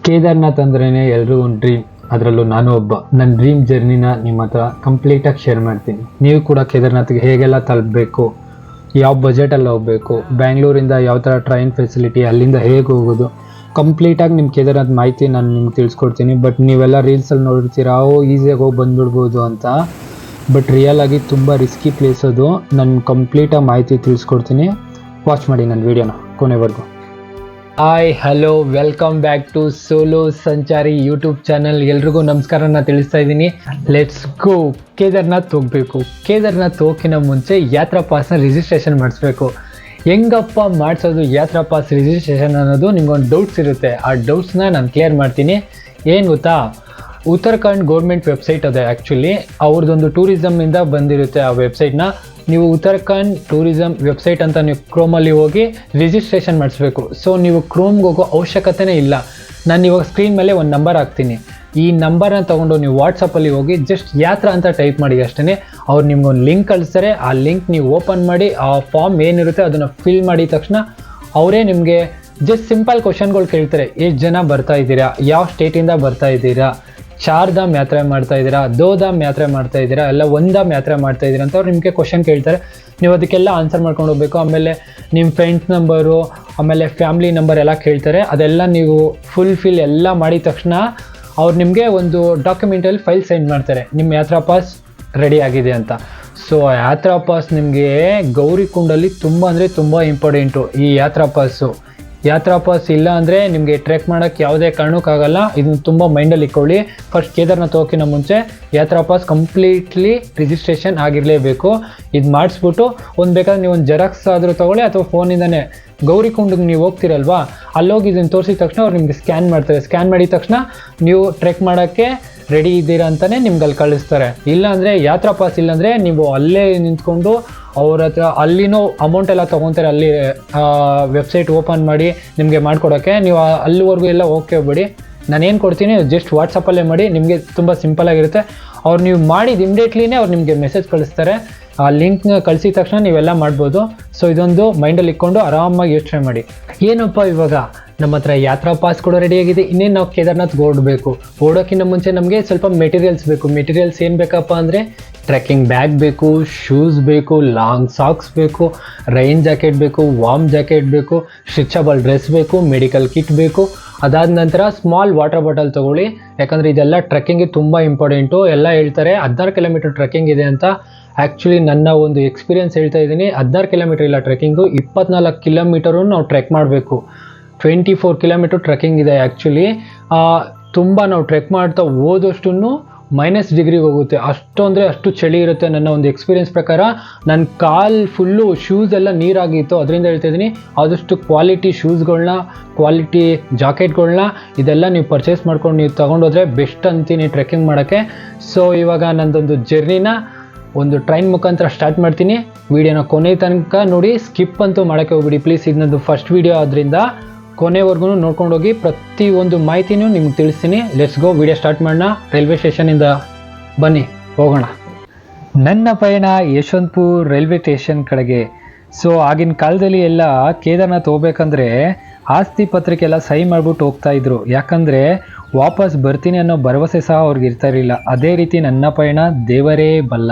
ಕೇದಾರ್ನಾಥ್ ಅಂದ್ರೇ ಎಲ್ರಿಗೂ ಒಂದು ಡ್ರೀಮ್, ಅದರಲ್ಲೂ ನಾನು ಒಬ್ಬ. ನನ್ನ ಡ್ರೀಮ್ ಜರ್ನಿನ ನಿಮ್ಮ ಹತ್ರ ಕಂಪ್ಲೀಟಾಗಿ ಶೇರ್ ಮಾಡ್ತೀನಿ. ನೀವು ಕೂಡ ಕೇದಾರ್ನಾಥ್ಗೆ ಹೇಗೆಲ್ಲ ತಲುಪಬೇಕು, ಯಾವ ಬಜೆಟಲ್ಲಿ ಹೋಗಬೇಕು, ಬ್ಯಾಂಗ್ಳೂರಿಂದ ಯಾವ ಥರ ಟ್ರೈನ್ ಫೆಸಿಲಿಟಿ, ಅಲ್ಲಿಂದ ಹೇಗೆ ಹೋಗೋದು, ಕಂಪ್ಲೀಟಾಗಿ ನಿಮ್ಮ ಕೇದಾರ್ನಾಥ್ ಮಾಹಿತಿ ನಾನು ನಿಮ್ಗೆ ತಿಳಿಸ್ಕೊಡ್ತೀನಿ. ಬಟ್ ನೀವೆಲ್ಲ ರೀಲ್ಸಲ್ಲಿ ನೋಡಿರ್ತೀರಾ, ಈಸಿಯಾಗಿ ಹೋಗಿ ಬಂದುಬಿಡ್ಬೋದು ಅಂತ. ಬಟ್ ರಿಯಲ್ ಆಗಿ ತುಂಬ ರಿಸ್ಕಿ ಪ್ಲೇಸ್ ಅದು. ನಾನು ಕಂಪ್ಲೀಟಾಗಿ ಮಾಹಿತಿ ತಿಳಿಸ್ಕೊಡ್ತೀನಿ. ವಾಚ್ ಮಾಡಿ ನನ್ನ ವೀಡಿಯೋನ ಕೊನೆವರೆಗೂ. Hi hello, welcome back to solo Sanchari YouTube channel. ಎಲ್ರಿಗೂ ನಮಸ್ಕಾರನ ತಿಳಿಸ್ತಾ ಇದ್ದೀನಿ. Let's go. ಕೇದಾರ್ನಾಥ್ ಹೋಗಬೇಕು. ಕೇದಾರ್ನಾಥ್ ಹೋಗೋಕ್ಕಿಂತ ಮುಂಚೆ ಯಾತ್ರಾ ಪಾಸ್ನ ರಿಜಿಸ್ಟ್ರೇಷನ್ ಮಾಡಿಸ್ಬೇಕು. ಹೆಂಗಪ್ಪ ಮಾಡಿಸೋದು ಯಾತ್ರಾ ಪಾಸ್ ರಿಜಿಸ್ಟ್ರೇಷನ್ ಅನ್ನೋದು ನಿಮ್ಗೊಂದು ಡೌಟ್ಸ್ ಇರುತ್ತೆ. ಆ ಡೌಟ್ಸ್ನ ನಾನು ಕ್ಲಿಯರ್ ಮಾಡ್ತೀನಿ. ಏನು ಗೊತ್ತಾ, ಉತ್ತರಾಖಂಡ್ ಗೌರ್ಮೆಂಟ್ ವೆಬ್ಸೈಟ್ ಅದೇ. ಆ್ಯಕ್ಚುಲಿ ಅವ್ರದ್ದೊಂದು ಟೂರಿಸಮಿಂದ ಬಂದಿರುತ್ತೆ ಆ ವೆಬ್ಸೈಟ್ನ. ನೀವು ಉತ್ತರಾಖಂಡ್ ಟೂರಿಸಮ್ ವೆಬ್ಸೈಟ್ ಅಂತ ನೀವು ಕ್ರೋಮಲ್ಲಿ ಹೋಗಿ ರಿಜಿಸ್ಟ್ರೇಷನ್ ಮಾಡಿಸ್ಬೇಕು. ಸೊ ನೀವು ಕ್ರೋಮ್ಗೆ ಹೋಗೋ ಅವಶ್ಯಕತೆನೇ ಇಲ್ಲ. ನಾನು ಇವಾಗ ಸ್ಕ್ರೀನ್ ಮೇಲೆ ಒಂದು ನಂಬರ್ ಹಾಕ್ತೀನಿ. ಈ ನಂಬರ್ನ ತೊಗೊಂಡು ನೀವು ವಾಟ್ಸಪ್ಪಲ್ಲಿ ಹೋಗಿ ಜಸ್ಟ್ ಯಾತ್ರಾ ಅಂತ ಟೈಪ್ ಮಾಡಿ ಅಷ್ಟೇ. ಅವ್ರು ನಿಮ್ಗೊಂದು ಲಿಂಕ್ ಕಳಿಸ್ತಾರೆ. ಆ ಲಿಂಕ್ ನೀವು ಓಪನ್ ಮಾಡಿ ಆ ಫಾರ್ಮ್ ಏನಿರುತ್ತೆ ಅದನ್ನು ಫಿಲ್ ಮಾಡಿದ ತಕ್ಷಣ ಅವರೇ ನಿಮಗೆ ಜಸ್ಟ್ ಸಿಂಪಲ್ ಕ್ವಶನ್ಗಳು ಕೇಳ್ತಾರೆ. ಎಷ್ಟು ಜನ ಬರ್ತಾ ಇದ್ದೀರಾ, ಯಾವ ಸ್ಟೇಟಿಂದ ಬರ್ತಾ ಇದ್ದೀರಾ, ಚಾರ್ಧಾಮ್ ಯಾತ್ರೆ ಮಾಡ್ತಾ ಇದ್ದೀರಾ, ದೋಧಾಮ್ ಯಾತ್ರೆ ಮಾಡ್ತಾ ಇದ್ದೀರಾ, ಎಲ್ಲ ಒಂದಾಮ್ ಯಾತ್ರೆ ಮಾಡ್ತಾ ಇದ್ದೀರಾ ಅಂತ ಅವ್ರು ನಿಮಗೆ ಕ್ವಶನ್ ಕೇಳ್ತಾರೆ. ನೀವು ಅದಕ್ಕೆಲ್ಲ ಆನ್ಸರ್ ಮಾಡ್ಕೊಂಡು ಹೋಗ್ಬೇಕು. ಆಮೇಲೆ ನಿಮ್ಮ ಫ್ರೆಂಡ್ಸ್ ನಂಬರು, ಆಮೇಲೆ ಫ್ಯಾಮ್ಲಿ ನಂಬರ್ ಎಲ್ಲ ಕೇಳ್ತಾರೆ. ಅದೆಲ್ಲ ನೀವು ಫಿಲ್ ಎಲ್ಲ ಮಾಡಿದ ತಕ್ಷಣ ಅವ್ರು ನಿಮಗೆ ಒಂದು ಡಾಕ್ಯುಮೆಂಟಲ್ಲಿ ಫೈಲ್ ಸೆಂಡ್ ಮಾಡ್ತಾರೆ, ನಿಮ್ಮ ಯಾತ್ರಾ ಪಾಸ್ ರೆಡಿ ಆಗಿದೆ ಅಂತ. ಸೊ ಯಾತ್ರಾ ಪಾಸ್ ನಿಮಗೆ ಗೌರಿಕುಂಡಲ್ಲಿ ತುಂಬ ಅಂದರೆ ತುಂಬ ಇಂಪಾರ್ಟೆಂಟು. ಈ ಯಾತ್ರಾ ಪಾಸ್ ಇಲ್ಲ ಅಂದರೆ ನಿಮಗೆ ಟ್ರೆಕ್ ಮಾಡೋಕ್ಕೆ ಯಾವುದೇ ಕಾರಣಕ್ಕಾಗಲ್ಲ. ಇದನ್ನು ತುಂಬ ಮೈಂಡಲ್ಲಿ ಇಟ್ಕೊಳ್ಳಿ. ಫಸ್ಟ್ ಕೇದಾರ್ನಾಥ್ ಹೋಗೋಕ್ಕಿಂತ ಮುಂಚೆ ಯಾತ್ರಾ ಪಾಸ್ ಕಂಪ್ಲೀಟ್ಲಿ ರಿಜಿಸ್ಟ್ರೇಷನ್ ಆಗಿರಲೇಬೇಕು. ಇದು ಮಾಡಿಸ್ಬಿಟ್ಟು ಬೇಕಾದ್ರೆ ನೀವು ಒಂದು ಜೆರಾಕ್ಸ್ ಆದರೂ ತೊಗೊಳ್ಳಿ, ಅಥವಾ ಫೋನಿಂದನೇ ಗೌರಿಕುಂಡಿಗೆ ನೀವು ಹೋಗ್ತಿರಲ್ವಾ, ಅಲ್ಲೋಗಿ ಇದನ್ನು ತೋರಿಸಿದ ತಕ್ಷಣ ಅವ್ರು ನಿಮಗೆ ಸ್ಕ್ಯಾನ್ ಮಾಡ್ತಾರೆ. ಸ್ಕ್ಯಾನ್ ಮಾಡಿದ ತಕ್ಷಣ ನೀವು ಟ್ರೆಕ್ ಮಾಡೋಕ್ಕೆ ರೆಡಿ ಇದ್ದೀರಾ ಅಂತಲೇ ನಿಮ್ಗೆ ಅಲ್ಲಿ ಕಳಿಸ್ತಾರೆ. ಇಲ್ಲಾಂದರೆ ಯಾತ್ರಾ ಪಾಸ್ ಇಲ್ಲಾಂದರೆ ನೀವು ಅಲ್ಲೇ ನಿಂತ್ಕೊಂಡು ಅವ್ರ ಹತ್ರ ಅಲ್ಲಿನೂ ಅಮೌಂಟ್ ಎಲ್ಲ ತೊಗೊತಾರೆ. ಅಲ್ಲಿ ವೆಬ್ಸೈಟ್ ಓಪನ್ ಮಾಡಿ ನಿಮಗೆ ಮಾಡಿಕೊಡೋಕ್ಕೆ. ನೀವು ಅಲ್ಲಿವರೆಗೂ ಎಲ್ಲ ಓಕೆ ಹೋಗ್ಬೇಡಿ. ನಾನೇನು ಕೊಡ್ತೀನಿ ಜಸ್ಟ್ ವಾಟ್ಸಪ್ಪಲ್ಲೇ ಮಾಡಿ. ನಿಮಗೆ ತುಂಬ ಸಿಂಪಲಾಗಿರುತ್ತೆ. ಅವ್ರು ನೀವು ಮಾಡಿದ ಇಮಿಡಿಯೇಟ್ಲಿನೇ ಅವ್ರು ನಿಮಗೆ ಮೆಸೇಜ್ ಕಳಿಸ್ತಾರೆ. ಆ ಲಿಂಕ್ನ ಕಳಿಸಿದ ತಕ್ಷಣ ನೀವೆಲ್ಲ ಮಾಡ್ಬೋದು. ಸೊ ಇದೊಂದು ಮೈಂಡಲ್ಲಿ ಇಟ್ಕೊಂಡು ಆರಾಮಾಗಿ ಯೋಚನೆ ಮಾಡಿ. ಏನಪ್ಪ ಇವಾಗ ನಮ್ಮ ಹತ್ರ ಯಾತ್ರಾ ಪಾಸ್ ಕೂಡ ರೆಡಿಯಾಗಿದೆ, ಇನ್ನೇನು ನಾವು ಕೇದಾರ್ನಾಥ್ಗೆ ಓಡೋಕ್ಕಿಂತ ಮುಂಚೆ ನಮಗೆ ಸ್ವಲ್ಪ ಮೆಟೀರಿಯಲ್ಸ್ ಬೇಕು. ಮೆಟೀರಿಯಲ್ಸ್ ಏನು ಬೇಕಪ್ಪ ಅಂದರೆ ಟ್ರೆಕ್ಕಿಂಗ್ ಬ್ಯಾಗ್ ಬೇಕು, ಶೂಸ್ ಬೇಕು, ಲಾಂಗ್ ಸಾಕ್ಸ್ ಬೇಕು, ರೈನ್ ಜಾಕೆಟ್ ಬೇಕು, ವಾರ್ಮ್ ಜಾಕೆಟ್ ಬೇಕು, ಸ್ಟ್ರೆಚಬಲ್ ಡ್ರೆಸ್ ಬೇಕು, ಮೆಡಿಕಲ್ ಕಿಟ್ ಬೇಕು. ಅದಾದ ನಂತರ ಸ್ಮಾಲ್ ವಾಟರ್ ಬಾಟಲ್ ತೊಗೊಳ್ಳಿ. ಯಾಕಂದರೆ ಇದೆಲ್ಲ ಟ್ರೆಕ್ಕಿಂಗಿಗೆ ತುಂಬ ಇಂಪಾರ್ಟೆಂಟು. ಎಲ್ಲ ಹೇಳ್ತಾರೆ 16 ಕಿಲೋಮೀಟರ್ ಟ್ರೆಕ್ಕಿಂಗ್ ಇದೆ ಅಂತ. ಆ್ಯಕ್ಚುಲಿ ನನ್ನ ಒಂದು ಎಕ್ಸ್ಪೀರಿಯೆನ್ಸ್ ಹೇಳ್ತಾ ಇದ್ದೀನಿ. 16 ಕಿಲೋಮೀಟರ್ ಇಲ್ಲ ಟ್ರೆಕ್ಕಿಂಗು, 24 ಕಿಲೋಮೀಟರು ನಾವು ಟ್ರೆಕ್ ಮಾಡಬೇಕು. 24 ಕಿಲೋಮೀಟರ್ ಟ್ರೆಕ್ಕಿಂಗ್ ಇದೆ. ಆ್ಯಕ್ಚುಲಿ ತುಂಬ ನಾವು ಟ್ರೆಕ್ ಮಾಡ್ತಾ ಹೋದಷ್ಟು -ಡಿಗ್ರಿಗೆ ಹೋಗುತ್ತೆ. ಅಷ್ಟು ಚಳಿ ಇರುತ್ತೆ. ನನ್ನ ಒಂದು ಎಕ್ಸ್ಪೀರಿಯೆನ್ಸ್ ಪ್ರಕಾರ ನನ್ನ ಕಾಲು ಫುಲ್ಲು ಶೂಸ್ ಎಲ್ಲ ನೀರಾಗಿತ್ತು. ಅದರಿಂದ ಹೇಳ್ತಾ ಇದ್ದೀನಿ, ಆದಷ್ಟು ಕ್ವಾಲಿಟಿ ಶೂಸ್ಗಳನ್ನ, ಕ್ವಾಲಿಟಿ ಜಾಕೆಟ್ಗಳನ್ನ ಇದೆಲ್ಲ ನೀವು ಪರ್ಚೇಸ್ ಮಾಡ್ಕೊಂಡು ನೀವು ತೊಗೊಂಡೋದ್ರೆ ಬೆಸ್ಟ್ ಅಂತೀನಿ ಟ್ರೆಕ್ಕಿಂಗ್ ಮಾಡೋಕ್ಕೆ. ಸೊ ಇವಾಗ ನನ್ನದೊಂದು ಜರ್ನಿನ ಒಂದು ಟ್ರೈನ್ ಮುಖಾಂತರ ಸ್ಟಾರ್ಟ್ ಮಾಡ್ತೀನಿ. ವೀಡಿಯೋನ ಕೊನೆ ತನಕ ನೋಡಿ, ಸ್ಕಿಪ್ ಅಂತೂ ಮಾಡೋಕ್ಕೆ ಹೋಗ್ಬಿಡಿ ಪ್ಲೀಸ್. ಇದು ನನ್ನದು ಫಸ್ಟ್ ವೀಡಿಯೋ ಆದ್ದರಿಂದ ಕೊನೆವರೆಗೂ ನೋಡ್ಕೊಂಡೋಗಿ. ಪ್ರತಿಯೊಂದು ಮಾಹಿತಿನೂ ನಿಮ್ಗೆ ತಿಳಿಸ್ತೀನಿ. ಲೆಟ್ಸ್ ಗೋ, ವಿಡಿಯೋ ಸ್ಟಾರ್ಟ್ ಮಾಡೋಣ. ರೈಲ್ವೆ ಸ್ಟೇಷನಿಂದ ಬನ್ನಿ, ಹೋಗೋಣ. ನನ್ನ ಪಯಣ ಯಶವಂತಪುರ ರೈಲ್ವೆ ಸ್ಟೇಷನ್ ಕಡೆಗೆ. ಸೊ ಆಗಿನ ಕಾಲದಲ್ಲಿ ಎಲ್ಲ ಕೇದಾರ್ನಾಥ್ ಹೋಗ್ಬೇಕಂದ್ರೆ ಆಸ್ತಿ ಪತ್ರಕ್ಕೆ ಎಲ್ಲ ಸಹಿ ಮಾಡಿಬಿಟ್ಟು ಹೋಗ್ತಾ ಇದ್ರು. ಯಾಕಂದರೆ ವಾಪಸ್ ಬರ್ತೀನಿ ಅನ್ನೋ ಭರವಸೆ ಸಹ ಅವ್ರಿಗೆ ಇರ್ತಾ ಇರಲಿಲ್ಲ. ಅದೇ ರೀತಿ ನನ್ನ ಪಯಣ ದೇವರೇ ಬಲ್ಲ.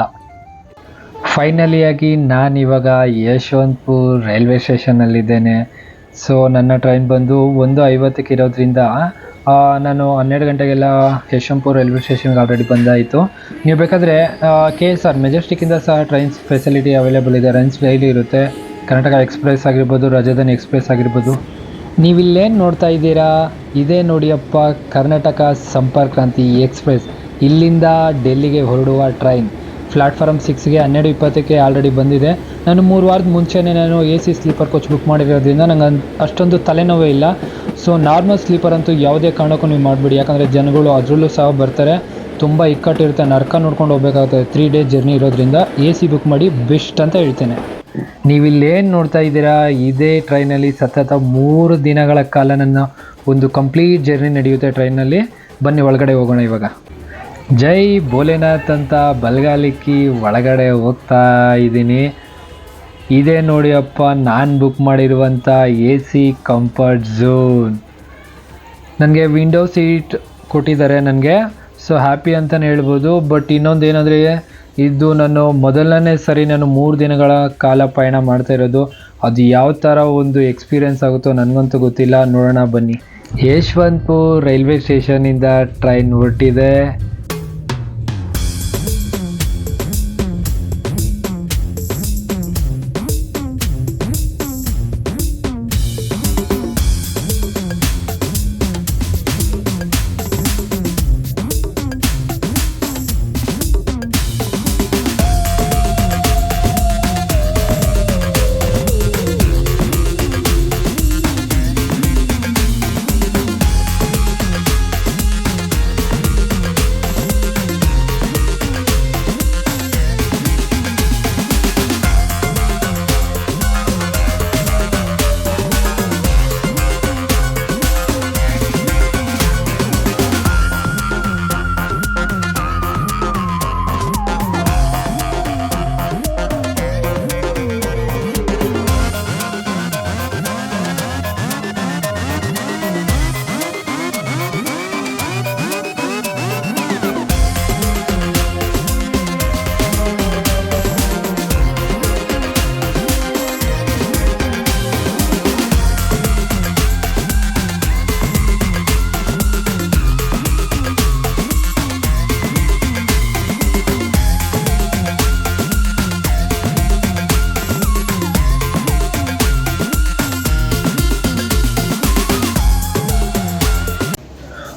ಫೈನಲಿಯಾಗಿ ನಾನಿವಾಗ ಯಶವಂತಪುರ ರೈಲ್ವೆ ಸ್ಟೇಷನ್ನಲ್ಲಿದ್ದೇನೆ. ಸೊ ನನ್ನ ಟ್ರೈನ್ ಬಂದು 1:50ಕ್ಕೆ ಇರೋದ್ರಿಂದ ನಾನು 12 ಗಂಟೆಗೆಲ್ಲ ಯಶವಂತಪುರ ರೈಲ್ವೆ ಸ್ಟೇಷನ್ಗೆ ಆಲ್ರೆಡಿ ಬಂದಾಯಿತು. ನೀವು ಬೇಕಾದರೆ KSR ಮೆಜೆಸ್ಟಿಕ್ಕಿಂದ ಸಹ ಟ್ರೈನ್ಸ್ ಫೆಸಿಲಿಟಿ ಅವೈಲೇಬಲ್ ಇದೆ. ರನ್ಸ್ ಡೈಲಿ ಇರುತ್ತೆ. ಕರ್ನಾಟಕ ಎಕ್ಸ್ಪ್ರೆಸ್ ಆಗಿರ್ಬೋದು, ರಾಜಧಾನಿ ಎಕ್ಸ್ಪ್ರೆಸ್ ಆಗಿರ್ಬೋದು. ನೀವಿಲ್ಲೇನು ನೋಡ್ತಾ ಇದ್ದೀರಾ, ಇದೇ ನೋಡಿಯಪ್ಪ ಕರ್ನಾಟಕ ಸಂಪರ್ಕ್ ಕ್ರಾಂತಿ ಎಕ್ಸ್ಪ್ರೆಸ್. ಇಲ್ಲಿಂದ ಡೆಲ್ಲಿಗೆ ಹೊರಡುವ ಟ್ರೈನ್. ಪ್ಲಾಟ್ಫಾರ್ಮ್ 6ಗೆ 12:20ಕ್ಕೆ ಆಲ್ರೆಡಿ ಬಂದಿದೆ. ನಾನು 3 ವಾರದ ಮುಂಚೆನೇ ನಾನು AC ಸ್ಲೀಪರ್ ಕೋಚ್ ಬುಕ್ ಮಾಡಿರೋದ್ರಿಂದ ನಂಗೆ ಅಷ್ಟೊಂದು ತಲೆನೋವೇ ಇಲ್ಲ. ಸೊ ನಾರ್ಮಲ್ ಸ್ಲೀಪರ್ ಅಂತೂ ಯಾವುದೇ ಕಾರಣಕ್ಕೂ ನೀವು ಮಾಡಿಬಿಡಿ. ಯಾಕಂದರೆ ಜನಗಳು ಅದರಲ್ಲೂ ಸಹ ಬರ್ತಾರೆ. ತುಂಬ ಇಕ್ಕಟ್ಟಿರುತ್ತೆ, ನರ್ಕ ನೋಡ್ಕೊಂಡು ಹೋಗ್ಬೇಕಾಗುತ್ತೆ. 3 ಡೇಸ್ ಜರ್ನಿ ಇರೋದ್ರಿಂದ AC ಬುಕ್ ಮಾಡಿ ಬೆಸ್ಟ್ ಅಂತ ಹೇಳ್ತೇನೆ. ನೀವಿಲ್ಲೇನು ನೋಡ್ತಾ ಇದ್ದೀರಾ, ಇದೇ ಟ್ರೈನಲ್ಲಿ ಸತತ 3 ದಿನಗಳ ಕಾಲ ನನ್ನ ಒಂದು ಕಂಪ್ಲೀಟ್ ಜರ್ನಿ ನಡೆಯುತ್ತೆ ಟ್ರೈನಲ್ಲಿ. ಬನ್ನಿ ಒಳಗಡೆ ಹೋಗೋಣ ಇವಾಗ. ಜೈ ಭೋಲೆನಾಥ್ ಅಂತ ಬಲಗಾಲಿಕ್ಕಿ ಒಳಗಡೆ ಹೋಗ್ತಾ ಇದ್ದೀನಿ. ಇದೇ ನೋಡಿಯಪ್ಪ ನಾನು ಬುಕ್ ಮಾಡಿರುವಂಥ AC ಕಂಫರ್ಟ್ ಝೋನ್. ನನಗೆ ವಿಂಡೋ ಸೀಟ್ ಕೊಟ್ಟಿದ್ದಾರೆ ನನಗೆ, ಸೊ ಹ್ಯಾಪಿ ಅಂತಲೇ ಹೇಳ್ಬೋದು. ಬಟ್ ಇನ್ನೊಂದು ಏನಂದರೆ, ಇದು ನಾನು ಮೊದಲನೇ ಸರಿ ನಾನು 3 ದಿನಗಳ ಕಾಲ ಪಯಣ ಮಾಡ್ತಾ ಇರೋದು. ಅದು ಯಾವ ಥರ ಒಂದು ಎಕ್ಸ್ಪೀರಿಯೆನ್ಸ್ ಆಗುತ್ತೋ ನನಗಂತೂ ಗೊತ್ತಿಲ್ಲ, ನೋಡೋಣ ಬನ್ನಿ. ಯಶವಂತಪುರ ರೈಲ್ವೆ ಸ್ಟೇಷನಿಂದ ಟ್ರೈನ್ ಹೊರಟಿದೆ.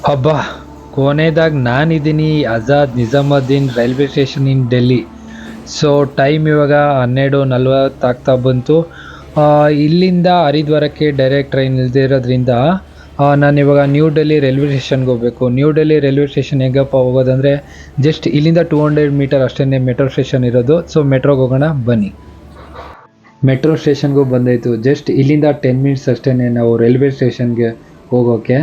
ಹಬ್ಬ, ಕೊನೆದಾಗ ನಾನಿದ್ದೀನಿ Azad Nizamuddin railway station in Delhi. So time ಇವಾಗ 12:40 ಆಗ್ತಾ ಬಂತು. ಇಲ್ಲಿಂದ ಹರಿದ್ವಾರಕ್ಕೆ ಡೈರೆಕ್ಟ್ ಟ್ರೈನ್ ಇಲ್ಲದೆ ಇರೋದ್ರಿಂದ ನಾನಿವಾಗ ನ್ಯೂ ಡೆಲ್ಲಿ ರೈಲ್ವೆ ಸ್ಟೇಷನ್ಗೆ ಹೋಗಬೇಕು. ನ್ಯೂ ಡೆಲ್ಲಿ ರೈಲ್ವೆ ಸ್ಟೇಷನ್ ಹೇಗಪ್ಪ ಹೋಗೋದಂದರೆ, ಜಸ್ಟ್ ಇಲ್ಲಿಂದ 200 ಮೀಟರ್ ಅಷ್ಟೇ ಮೆಟ್ರೋ ಸ್ಟೇಷನ್ ಇರೋದು. ಸೊ ಮೆಟ್ರೋಗೆ ಹೋಗೋಣ ಬನ್ನಿ. ಮೆಟ್ರೋ ಸ್ಟೇಷನ್ಗೂ ಬಂದಾಯಿತು. ಜಸ್ಟ್ ಇಲ್ಲಿಂದ 10 ಮಿನಿಟ್ಸ್ ಅಷ್ಟೇ ನಾವು ರೈಲ್ವೆ ಸ್ಟೇಷನ್ಗೆ ಹೋಗೋಕ್ಕೆ.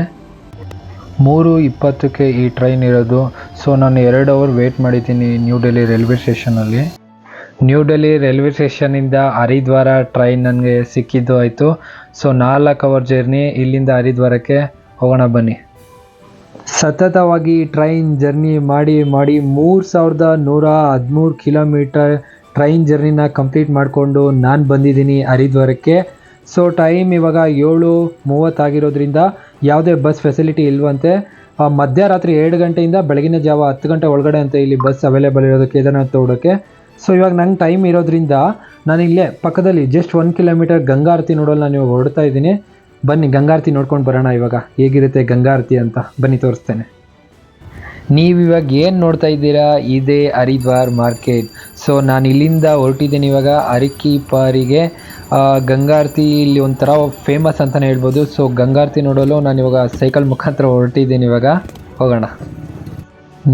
3:20ಕ್ಕೆ ಈ ಟ್ರೈನ್ ಇರೋದು. ಸೊ ನಾನು 2 ಅವರ್ ವೆಯ್ಟ್ ಮಾಡಿದ್ದೀನಿ ನ್ಯೂ ಡೆಲ್ಲಿ ರೈಲ್ವೆ ಸ್ಟೇಷನಲ್ಲಿ. ನ್ಯೂ ಡೆಲ್ಲಿ ರೈಲ್ವೆ ಸ್ಟೇಷನಿಂದ ಹರಿದ್ವಾರ ಟ್ರೈನ್ ನನಗೆ ಸಿಕ್ಕಿದ್ದು ಆಯಿತು. ಸೊ 4 ಅವರ್ ಜರ್ನಿ ಇಲ್ಲಿಂದ ಹರಿದ್ವಾರಕ್ಕೆ. ಹೋಗೋಣ ಬನ್ನಿ. ಸತತವಾಗಿ ಟ್ರೈನ್ ಜರ್ನಿ ಮಾಡಿ 3113 ಕಿಲೋಮೀಟರ್ ಟ್ರೈನ್ ಜರ್ನಿನ ಕಂಪ್ಲೀಟ್ ಮಾಡಿಕೊಂಡು ನಾನು ಬಂದಿದ್ದೀನಿ ಹರಿದ್ವಾರಕ್ಕೆ. ಸೊ ಟೈಮ್ ಇವಾಗ 7:30 ಆಗಿರೋದ್ರಿಂದ ಯಾವುದೇ ಬಸ್ ಫೆಸಿಲಿಟಿ ಇಲ್ವಂತೆ. ಮಧ್ಯರಾತ್ರಿ 2 ಗಂಟೆಯಿಂದ ಬೆಳಗಿನ ಜಾವ 10 ಗಂಟೆ ಒಳಗಡೆ ಅಂತ ಇಲ್ಲಿ ಬಸ್ ಅವೈಲೇಬಲ್ ಇರೋದು ಕೇದಾರ್ನಾಥ್ ಹೋಗೋಕ್ಕೆ. ಸೊ ಇವಾಗ ನಂಗೆ ಟೈಮ್ ಇರೋದ್ರಿಂದ ನಾನು ಇಲ್ಲೇ ಪಕ್ಕದಲ್ಲಿ ಜಸ್ಟ್ 1 ಕಿಲೋಮೀಟರ್ ಗಂಗಾ ಆರತಿ ನೋಡೋಲ್ಲ ನಾನು ಇವಾಗ ಹೊರಡ್ತಾ ಇದ್ದೀನಿ. ಬನ್ನಿ ಗಂಗಾರತಿ ನೋಡ್ಕೊಂಡು ಬರೋಣ. ಇವಾಗ ಹೇಗಿರುತ್ತೆ ಗಂಗಾರತಿ ಅಂತ ಬನ್ನಿ ತೋರಿಸ್ತೇನೆ. ನೀವಿವಾಗ ಏನು ನೋಡ್ತಾ ಇದ್ದೀರಾ, ಇದೇ ಹರಿದ್ವಾರ್ ಮಾರ್ಕೆಟ್. ಸೊ ನಾನು ಇಲ್ಲಿಂದ ಹೊರಟಿದ್ದೀನಿ ಇವಾಗ ಅರಿಕಿಪಾರಿಗೆ. ಗಂಗಾರತಿ ಇಲ್ಲಿ ಒಂಥರ ಫೇಮಸ್ ಅಂತಲೇ ಹೇಳ್ಬೋದು. ಸೊ ಗಂಗಾರತಿ ನೋಡಲು ನಾನು ಇವಾಗ ಸೈಕಲ್ ಮುಖಾಂತರ ಹೊರಟಿದ್ದೀನಿ. ಇವಾಗ ಹೋಗೋಣ.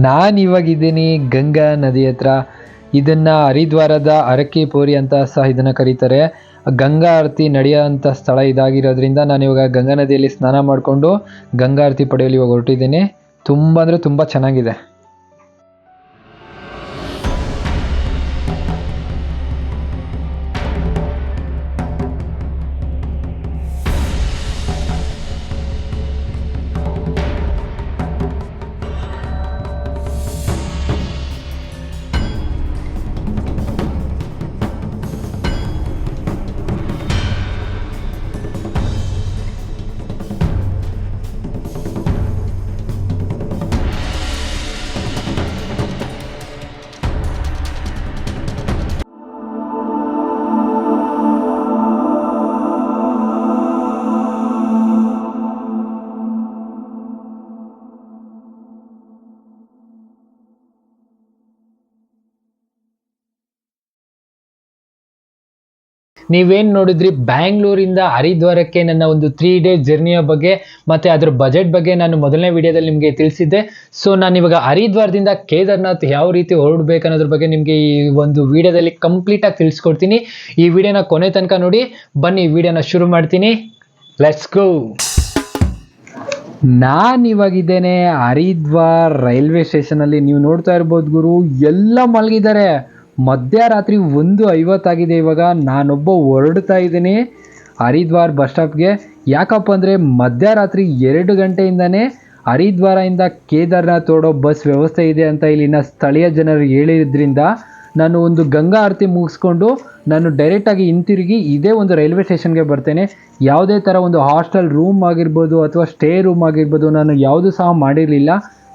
ನಾನಿವಾಗಿದ್ದೀನಿ ಗಂಗಾ ನದಿ ಹತ್ರ. ಇದನ್ನು ಹರಿದ್ವಾರದ ಅರಕಿಪುರಿ ಅಂತ ಸಹ ಇದನ್ನು ಕರೀತಾರೆ. ಗಂಗಾ ಆರತಿ ನಡೆಯೋಂಥ ಸ್ಥಳ ಇದಾಗಿರೋದ್ರಿಂದ ನಾನು ಇವಾಗ ಗಂಗಾ ನದಿಯಲ್ಲಿ ಸ್ನಾನ ಮಾಡಿಕೊಂಡು ಗಂಗಾ ಆರತಿ ಪಡೆಯಲು ಇವಾಗ ಹೊರಟಿದ್ದೀನಿ. ತುಂಬ ಅಂದರೆ ತುಂಬ ಚೆನ್ನಾಗಿದೆ. ನೀವೇನು ನೋಡಿದ್ರಿ ಬ್ಯಾಂಗ್ಳೂರಿಂದ ಹರಿದ್ವಾರಕ್ಕೆ ನನ್ನ ಒಂದು 3 ಡೇ ಜರ್ನಿಯ ಬಗ್ಗೆ ಮತ್ತು ಅದರ ಬಜೆಟ್ ಬಗ್ಗೆ ನಾನು ಮೊದಲನೇ ವಿಡಿಯೋದಲ್ಲಿ ನಿಮಗೆ ತಿಳಿಸಿದ್ದೆ. ಸೊ ನಾನಿವಾಗ ಹರಿದ್ವಾರದಿಂದ ಕೇದಾರ್ನಾಥ್ ಯಾವ ರೀತಿ ಹೊರಡಬೇಕು ಅನ್ನೋದ್ರ ಬಗ್ಗೆ ನಿಮಗೆ ಈ ಒಂದು ವಿಡಿಯೋದಲ್ಲಿ ಕಂಪ್ಲೀಟಾಗಿ ತಿಳಿಸ್ಕೊಡ್ತೀನಿ. ಈ ವಿಡಿಯೋನ ಕೊನೆ ತನಕ ನೋಡಿ. ಬನ್ನಿ ವಿಡಿಯೋನ ಶುರು ಮಾಡ್ತೀನಿ. Let's go. ನಾನಿವಾಗಿದ್ದೇನೆ ಹರಿದ್ವಾರ್ ರೈಲ್ವೆ ಸ್ಟೇಷನಲ್ಲಿ. ನೀವು ನೋಡ್ತಾ ಇರ್ಬೋದು ಗುರು, ಎಲ್ಲ ಮಲಗಿದ್ದಾರೆ. ಮಧ್ಯರಾತ್ರಿ 1:50 ಆಗಿದೆ. ಇವಾಗ ನಾನೊಬ್ಬ ಹೊರಡ್ತಾ ಇದ್ದೀನಿ ಹರಿದ್ವಾರ್ ಬಸ್ ಸ್ಟಾಪ್ಗೆ. ಯಾಕಪ್ಪ ಅಂದರೆ ಮಧ್ಯರಾತ್ರಿ 2 ಗಂಟೆಯಿಂದನೇ ಹರಿದ್ವಾರದಿಂದ ಕೇದಾರ್ನಾಥ್ ಓಡೋ ಬಸ್ ವ್ಯವಸ್ಥೆ ಇದೆ ಅಂತ ಇಲ್ಲಿನ ಸ್ಥಳೀಯ ಜನರು ಹೇಳಿದ್ರಿಂದ ನಾನು ಒಂದು ಗಂಗಾ ಆರತಿ ಮುಗಿಸ್ಕೊಂಡು ನಾನು ಡೈರೆಕ್ಟಾಗಿ ಹಿಂತಿರುಗಿ ಇದೇ ಒಂದು ರೈಲ್ವೆ ಸ್ಟೇಷನ್ಗೆ ಬರ್ತೇನೆ. ಯಾವುದೇ ಥರ ಒಂದು ಹಾಸ್ಟೆಲ್ ರೂಮ್ ಆಗಿರ್ಬೋದು ಅಥವಾ ಸ್ಟೇ ರೂಮ್ ಆಗಿರ್ಬೋದು ನಾನು ಯಾವುದೂ ಸಹ ಮಾಡಿರಲಿಲ್ಲ.